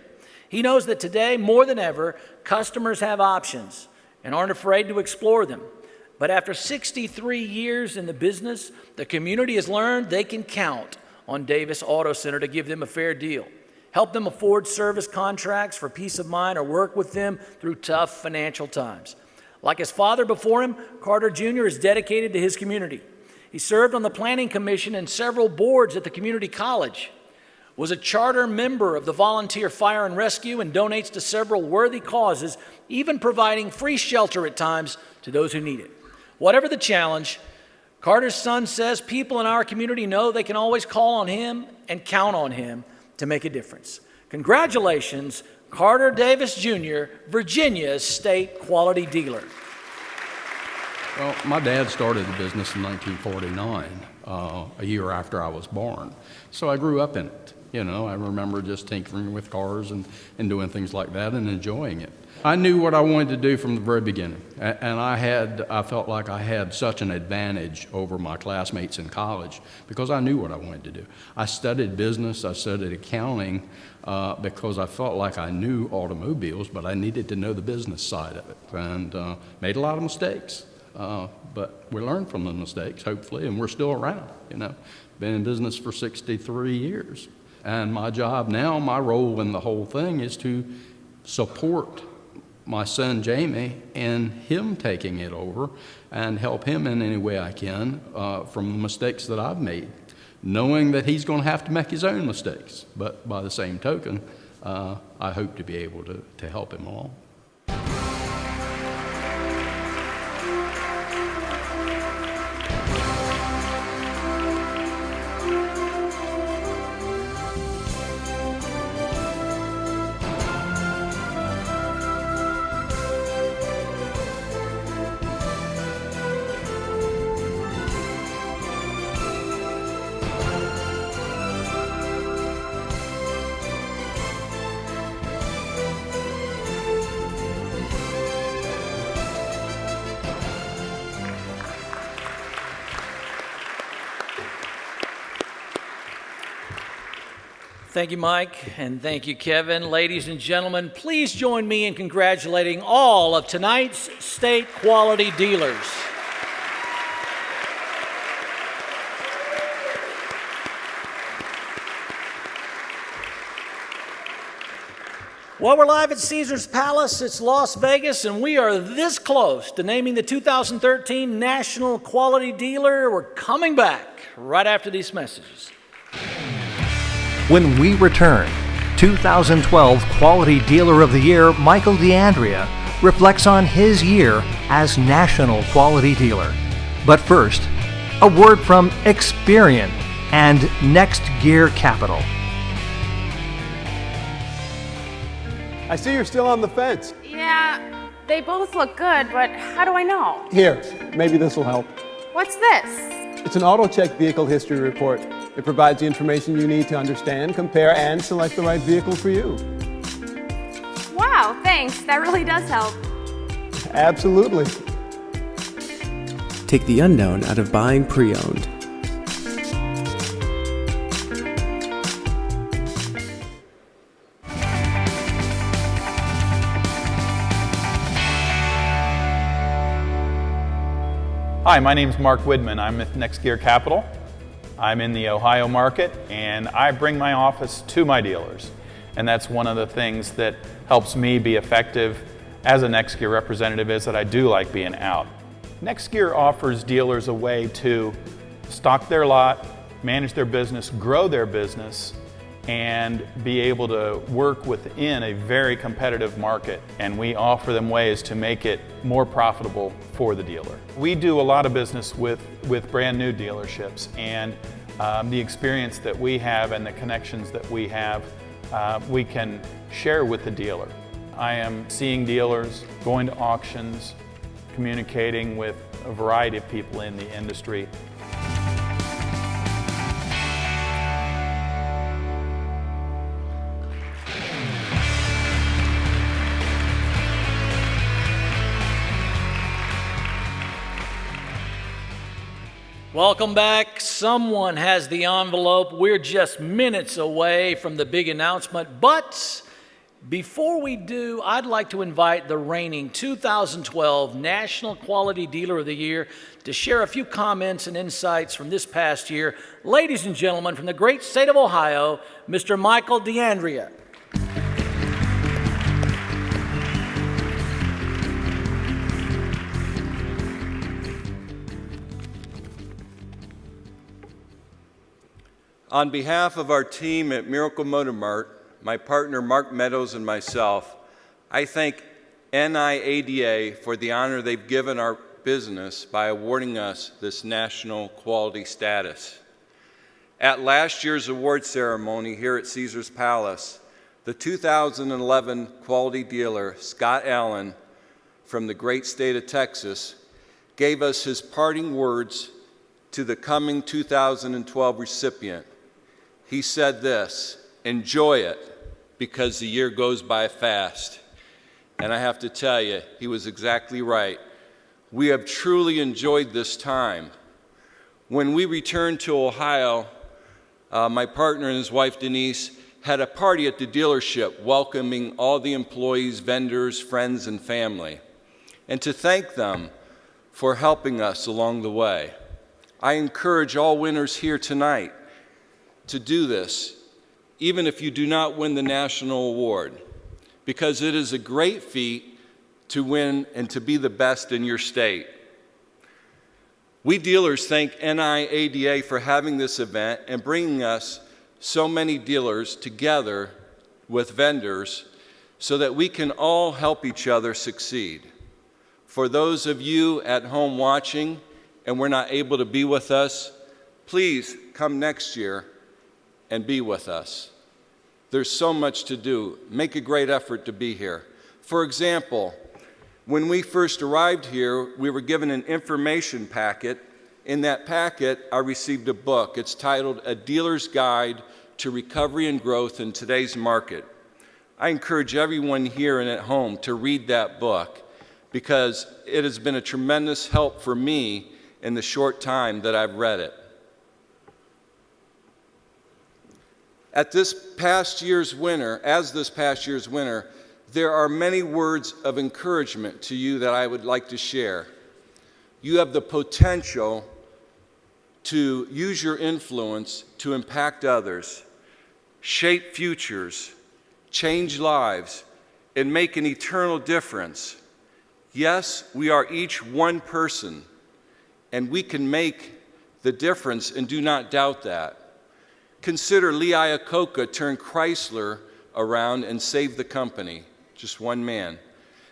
He knows that today, more than ever, customers have options and aren't afraid to explore them. But after 63 years in the business, the community has learned they can count on Davis Auto Center to give them a fair deal, help them afford service contracts for peace of mind, or work with them through tough financial times. Like his father before him, Carter Jr. is dedicated to his community. He served on the planning commission and several boards at the community college, was a charter member of the Volunteer Fire and Rescue, and donates to several worthy causes, even providing free shelter at times to those who need it. Whatever the challenge, Carter's son says people in our community know they can always call on him and count on him to make a difference. Congratulations, Carter Davis Jr., Virginia's State Quality Dealer. Well, my dad started the business in 1949, a year after I was born. So I grew up in it. I remember just tinkering with cars and doing things like that and enjoying it. I knew what I wanted to do from the very beginning, and I felt like I had such an advantage over my classmates in college because I knew what I wanted to do. I studied business, I studied accounting because I felt like I knew automobiles, but I needed to know the business side of it, and made a lot of mistakes. But we learned from the mistakes, hopefully, and we're still around, Been in business for 63 years. And my job now, my role in the whole thing is to support my son Jamie in him taking it over and help him in any way I can from the mistakes that I've made, knowing that he's going to have to make his own mistakes. But by the same token, I hope to be able to help him along. Thank you, Mike, and thank you, Kevin. Ladies and gentlemen, please join me in congratulating all of tonight's state quality dealers. Well, we're live at Caesars Palace. It's Las Vegas, and we are this close to naming the 2013 National Quality Dealer. We're coming back right after these messages. When we return, 2012 Quality Dealer of the Year Michael D'Andrea reflects on his year as National Quality Dealer. But first, a word from Experian and Next Gear Capital. I see you're still on the fence. Yeah, they both look good, but how do I know? Here, maybe this will help. What's this? It's an auto-check vehicle history report. It provides the information you need to understand, compare, and select the right vehicle for you. Wow, thanks. That really does help. Absolutely. Take the unknown out of buying pre-owned. Hi, my name is Mark Widman. I'm with Next Gear Capital. I'm in the Ohio market, and I bring my office to my dealers. And that's one of the things that helps me be effective as a Next Gear representative, is that I do like being out. Next Gear offers dealers a way to stock their lot, manage their business, grow their business, and be able to work within a very competitive market. And we offer them ways to make it more profitable for the dealer. We do a lot of business with brand new dealerships, and the experience that we have and the connections that we have, we can share with the dealer. I am seeing dealers, going to auctions, communicating with a variety of people in the industry. Welcome back. Someone has the envelope. We're just minutes away from the big announcement, but before we do, I'd like to invite the reigning 2012 National Quality Dealer of the Year to share a few comments and insights from this past year. Ladies and gentlemen, from the great state of Ohio, Mr. Michael D'Andrea. On behalf of our team at Miracle Motor Mart, my partner Mark Meadows and myself, I thank NIADA for the honor they've given our business by awarding us this national quality status. At last year's award ceremony here at Caesars Palace, the 2011 quality dealer, Scott Allen, from the great state of Texas, gave us his parting words to the coming 2012 recipient. He said this: enjoy it, because the year goes by fast. And I have to tell you, he was exactly right. We have truly enjoyed this time. When we returned to Ohio, my partner and his wife Denise had a party at the dealership welcoming all the employees, vendors, friends, and family, and to thank them for helping us along the way. I encourage all winners here tonight to do this, even if you do not win the national award, because it is a great feat to win and to be the best in your state. We dealers thank NIADA for having this event and bringing us so many dealers together with vendors so that we can all help each other succeed. For those of you at home watching and were not able to be with us, please come next year and be with us. There's so much to do. Make a great effort to be here. For example, when we first arrived here, we were given an information packet. In that packet, I received a book. It's titled A Dealer's Guide to Recovery and Growth in Today's Market. I encourage everyone here and at home to read that book, because it has been a tremendous help for me in the short time that I've read it. As this past year's winner, there are many words of encouragement to you that I would like to share. You have the potential to use your influence to impact others, shape futures, change lives, and make an eternal difference. Yes, we are each one person, and we can make the difference, and do not doubt that. Consider Lee Iacocca turned Chrysler around and saved the company, just one man.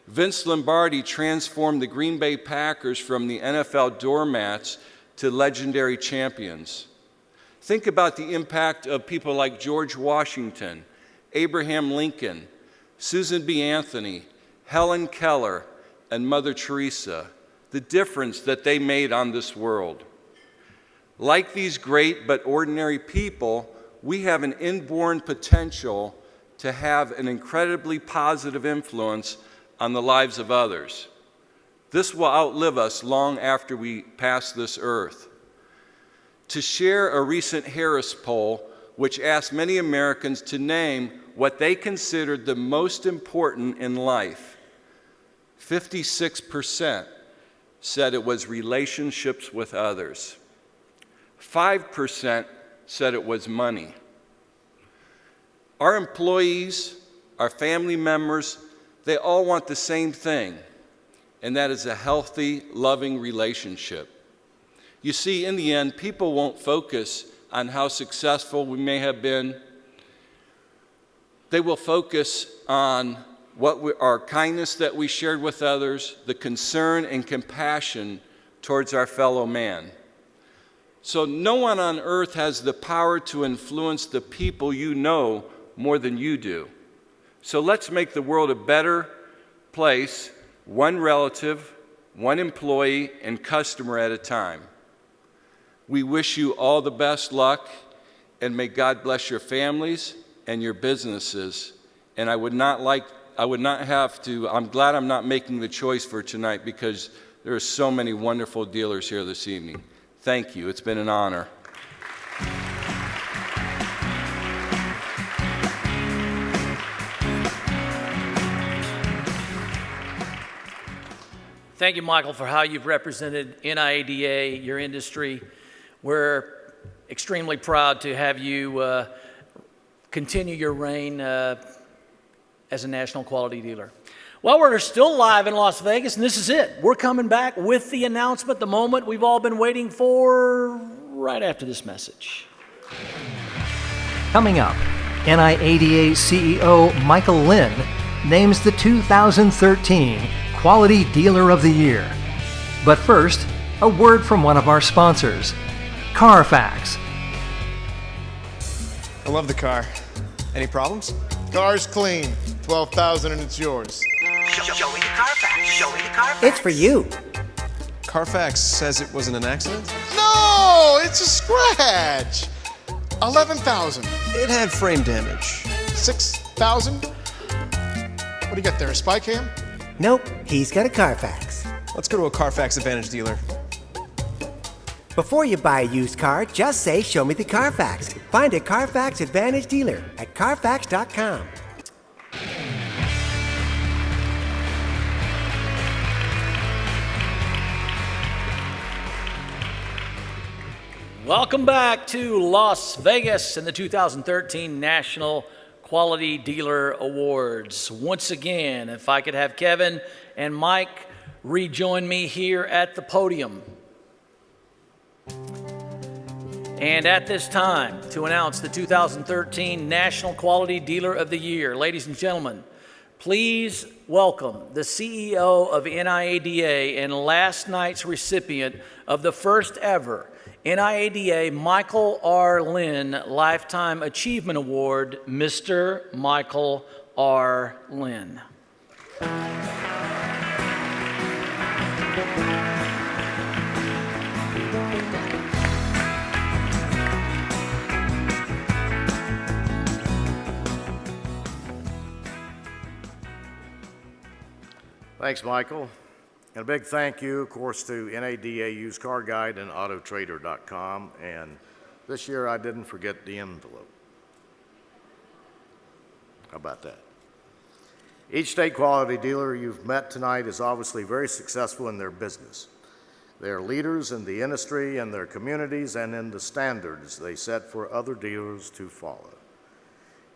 Vince Lombardi transformed the Green Bay Packers from the NFL doormats to legendary champions. Think about the impact of people like George Washington, Abraham Lincoln, Susan B. Anthony, Helen Keller, and Mother Teresa, the difference that they made on this world. Like these great but ordinary people, we have an inborn potential to have an incredibly positive influence on the lives of others. This will outlive us long after we pass this earth. To share a recent Harris poll, which asked many Americans to name what they considered the most important in life, 56% said it was relationships with others. 5% said it was money. Our employees, our family members, they all want the same thing, and that is a healthy, loving relationship. You see, in the end, people won't focus on how successful we may have been. They will focus on our kindness that we shared with others, the concern and compassion towards our fellow man. So no one on earth has the power to influence the people you know more than you do. So let's make the world a better place, one relative, one employee, and customer at a time. We wish you all the best luck, and may God bless your families and your businesses. And I'm glad I'm not making the choice for tonight, because there are so many wonderful dealers here this evening. Thank you. It's been an honor. Thank you, Michael, for how you've represented NIADA, your industry. We're extremely proud to have you continue your reign as a national quality dealer. Well, we're still live in Las Vegas, and this is it. We're coming back with the announcement, the moment we've all been waiting for, right after this message. Coming up, NIADA CEO Michael Lynn names the 2013 Quality Dealer of the Year. But first, a word from one of our sponsors, Carfax. I love the car. Any problems? Car's clean. 12,000 and it's yours. Show me the Carfax. Show me the Carfax. It's for you. Carfax says it wasn't an accident? No, it's a scratch. 11,000. It had frame damage. 6,000. What do you got there, a spy cam? Nope, he's got a Carfax. Let's go to a Carfax Advantage dealer. Before you buy a used car, just say, show me the Carfax. Find a Carfax Advantage dealer at Carfax.com. Welcome back to Las Vegas and the 2013 National Quality Dealer Awards. Once again, if I could have Kevin and Mike rejoin me here at the podium. And at this time, to announce the 2013 National Quality Dealer of the Year, ladies and gentlemen, please welcome the CEO of NIADA and last night's recipient of the first ever NIADA Michael R. Lynn Lifetime Achievement Award, Mr. Michael R. Lynn. Thanks, Michael. And a big thank you, of course, to NADA Used Car Guide and AutoTrader.com. And this year I didn't forget the envelope. How about that? Each state quality dealer you've met tonight is obviously very successful in their business. They are leaders in the industry and their communities and in the standards they set for other dealers to follow.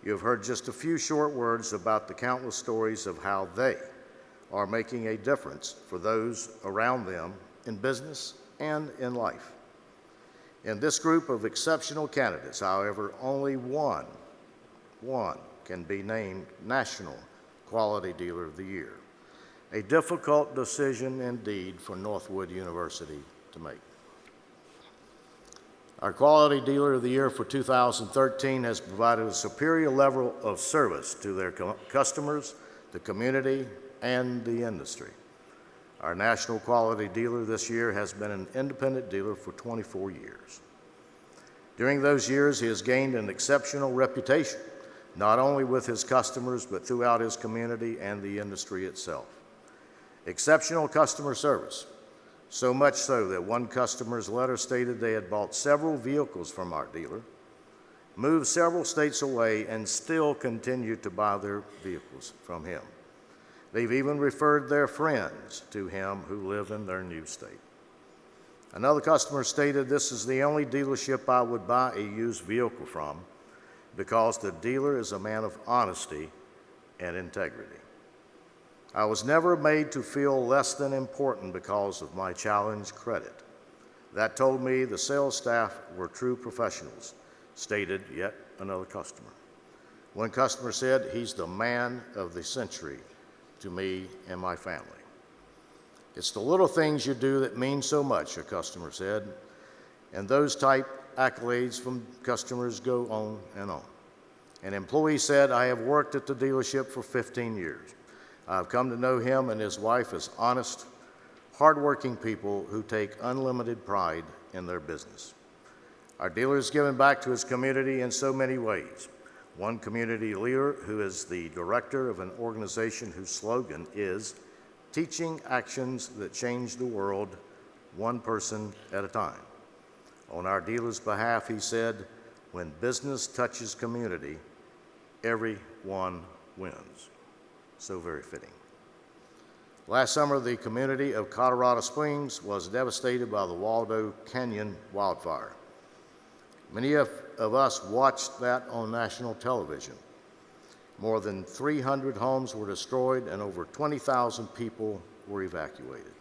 You have heard just a few short words about the countless stories of how they are making a difference for those around them in business and in life. In this group of exceptional candidates, however, only one can be named National Quality Dealer of the Year. A difficult decision indeed for Northwood University to make. Our Quality Dealer of the Year for 2013 has provided a superior level of service to their customers, the community, and the industry. Our National Quality Dealer this year has been an independent dealer for 24 years. During those years, he has gained an exceptional reputation, not only with his customers, but throughout his community and the industry itself. Exceptional customer service, so much so that one customer's letter stated they had bought several vehicles from our dealer, moved several states away, and still continue to buy their vehicles from him. They've even referred their friends to him who live in their new state. Another customer stated, "This is the only dealership I would buy a used vehicle from because the dealer is a man of honesty and integrity. I was never made to feel less than important because of my challenge credit. That told me the sales staff were true professionals," stated yet another customer. One customer said, "He's the man of the century to me and my family." It's the little things you do that mean so much, a customer said, and those type accolades from customers go on and on. An employee said, "I have worked at the dealership for 15 years. I've come to know him and his wife as honest, hardworking people who take unlimited pride in their business." Our dealer has given back to his community in so many ways. One community leader who is the director of an organization whose slogan is "Teaching Actions That Change the World, One Person at a Time." On our dealer's behalf, he said, "When business touches community, everyone wins." So very fitting. Last summer, the community of Colorado Springs was devastated by the Waldo Canyon wildfire. Many of us watched that on national television. More than 300 homes were destroyed and over 20,000 people were evacuated.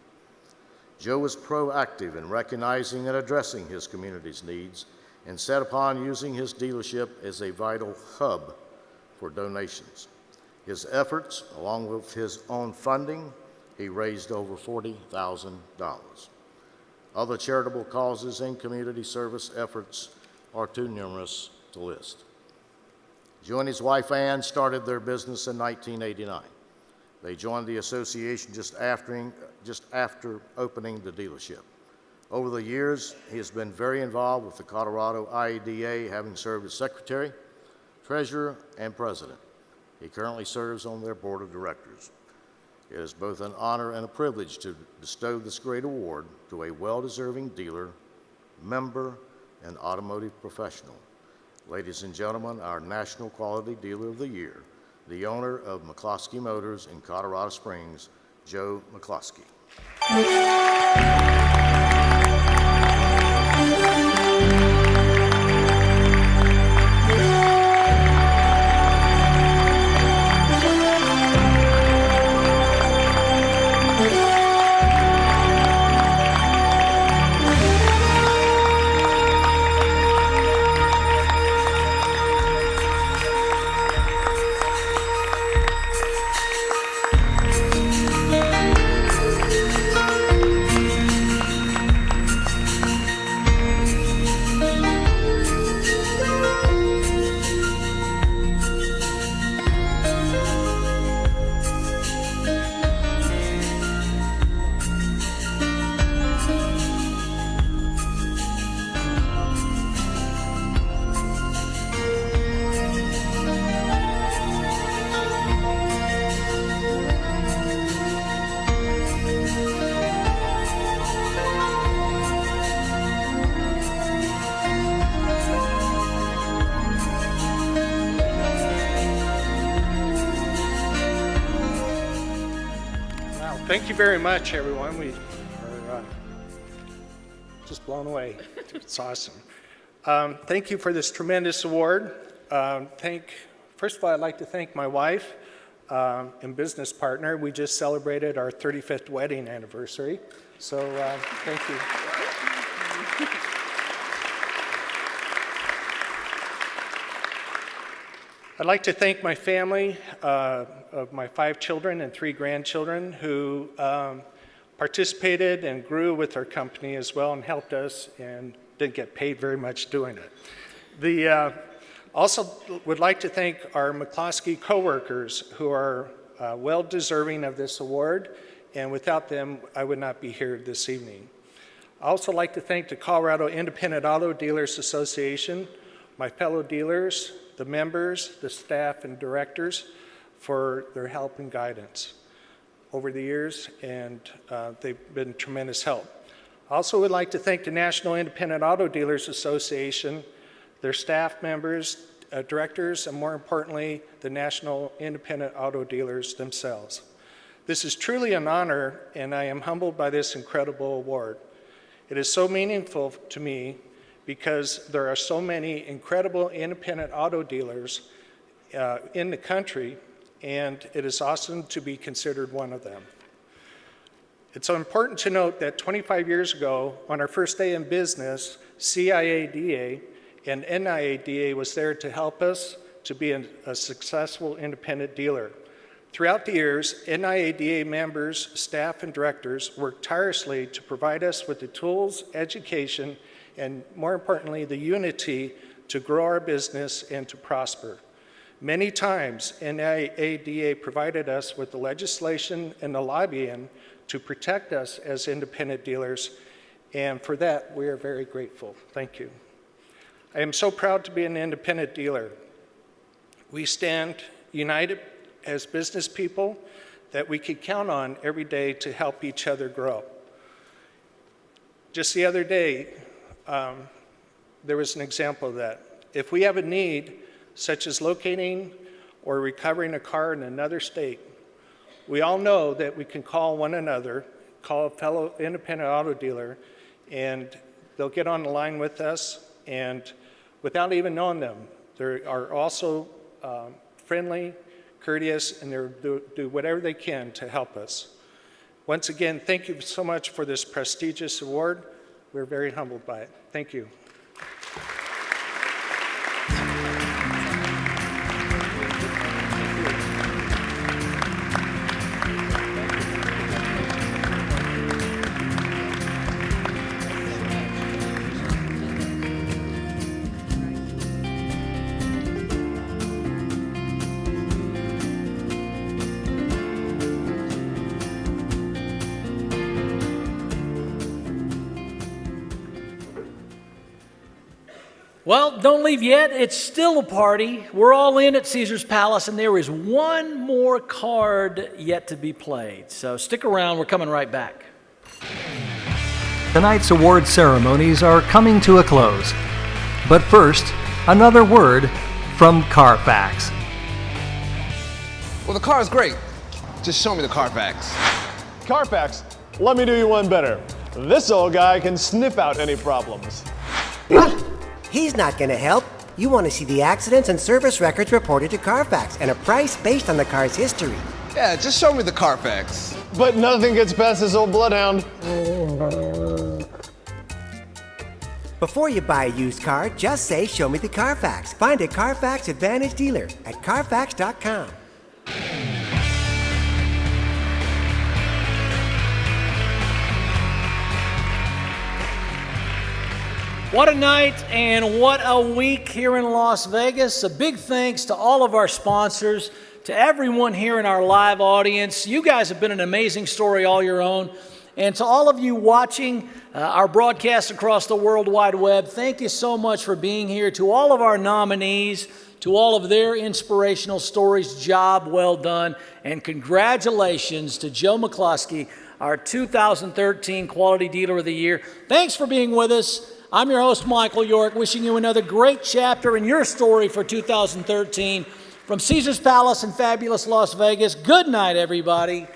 Joe was proactive in recognizing and addressing his community's needs and set upon using his dealership as a vital hub for donations. His efforts, along with his own funding, he raised over $40,000. Other charitable causes and community service efforts are too numerous to list. Joe and his wife Ann started their business in 1989. They joined the association just after opening the dealership. Over the years, he has been very involved with the Colorado IADA, having served as secretary, treasurer, and president. He currently serves on their board of directors. It is both an honor and a privilege to bestow this great award to a well-deserving dealer, member, and automotive professional. Ladies and gentlemen, our National Quality Dealer of the Year, the owner of McCloskey Motors in Colorado Springs, Joe McCloskey. Thank you very much, everyone. We are just blown away. It's awesome. Thank you for this tremendous award. First of all, I'd like to thank my wife and business partner. We just celebrated our 35th wedding anniversary. So thank you. I'd like to thank my family of my 5 children and 3 grandchildren who participated and grew with our company as well and helped us and didn't get paid very much doing it. Also would like to thank our McCloskey coworkers who are well deserving of this award, and without them I would not be here this evening. I also like to thank the Colorado Independent Auto Dealers Association, my fellow dealers, the members, the staff, and directors for their help and guidance over the years, and they've been tremendous help. I also would like to thank the National Independent Auto Dealers Association, their staff members, directors, and more importantly, the National Independent Auto Dealers themselves. This is truly an honor, and I am humbled by this incredible award. It is so meaningful to me because there are so many incredible independent auto dealers in the country, and it is awesome to be considered one of them. It's so important to note that 25 years ago, on our first day in business, CIADA and NIADA was there to help us to be a successful independent dealer. Throughout the years, NIADA members, staff, and directors worked tirelessly to provide us with the tools, education, and more importantly, the unity to grow our business and to prosper. Many times, NIADA provided us with the legislation and the lobbying to protect us as independent dealers, and for that, we are very grateful. Thank you. I am so proud to be an independent dealer. We stand united as business people that we can count on every day to help each other grow. Just the other day, there was an example of that. If we have a need, such as locating or recovering a car in another state, we all know that we can call one another, call a fellow independent auto dealer, and they'll get on the line with us, and without even knowing them, they are also friendly, courteous, and they'll do whatever they can to help us. Once again, thank you so much for this prestigious award. We're very humbled by it. Thank you. Well, don't leave yet. It's still a party. We're all in at Caesar's Palace, and there is one more card yet to be played. So stick around. We're coming right back. Tonight's award ceremonies are coming to a close. But first, another word from Carfax. Well, the car is great. Just show me the Carfax. Carfax, let me do you one better. This old guy can sniff out any problems. He's not going to help. You want to see the accidents and service records reported to Carfax and a price based on the car's history. Yeah, just show me the Carfax. But nothing gets past this old bloodhound. Before you buy a used car, just say, "Show me the Carfax." Find a Carfax Advantage dealer at Carfax.com. What a night and what a week here in Las Vegas. A big thanks to all of our sponsors, to everyone here in our live audience. You guys have been an amazing story all your own. And to all of you watching our broadcast across the World Wide Web, thank you so much for being here. To all of our nominees, to all of their inspirational stories, job well done. And congratulations to Joe McCloskey, our 2013 Quality Dealer of the Year. Thanks for being with us. I'm your host, Michael York, wishing you another great chapter in your story for 2013. From Caesar's Palace in fabulous Las Vegas, good night, everybody.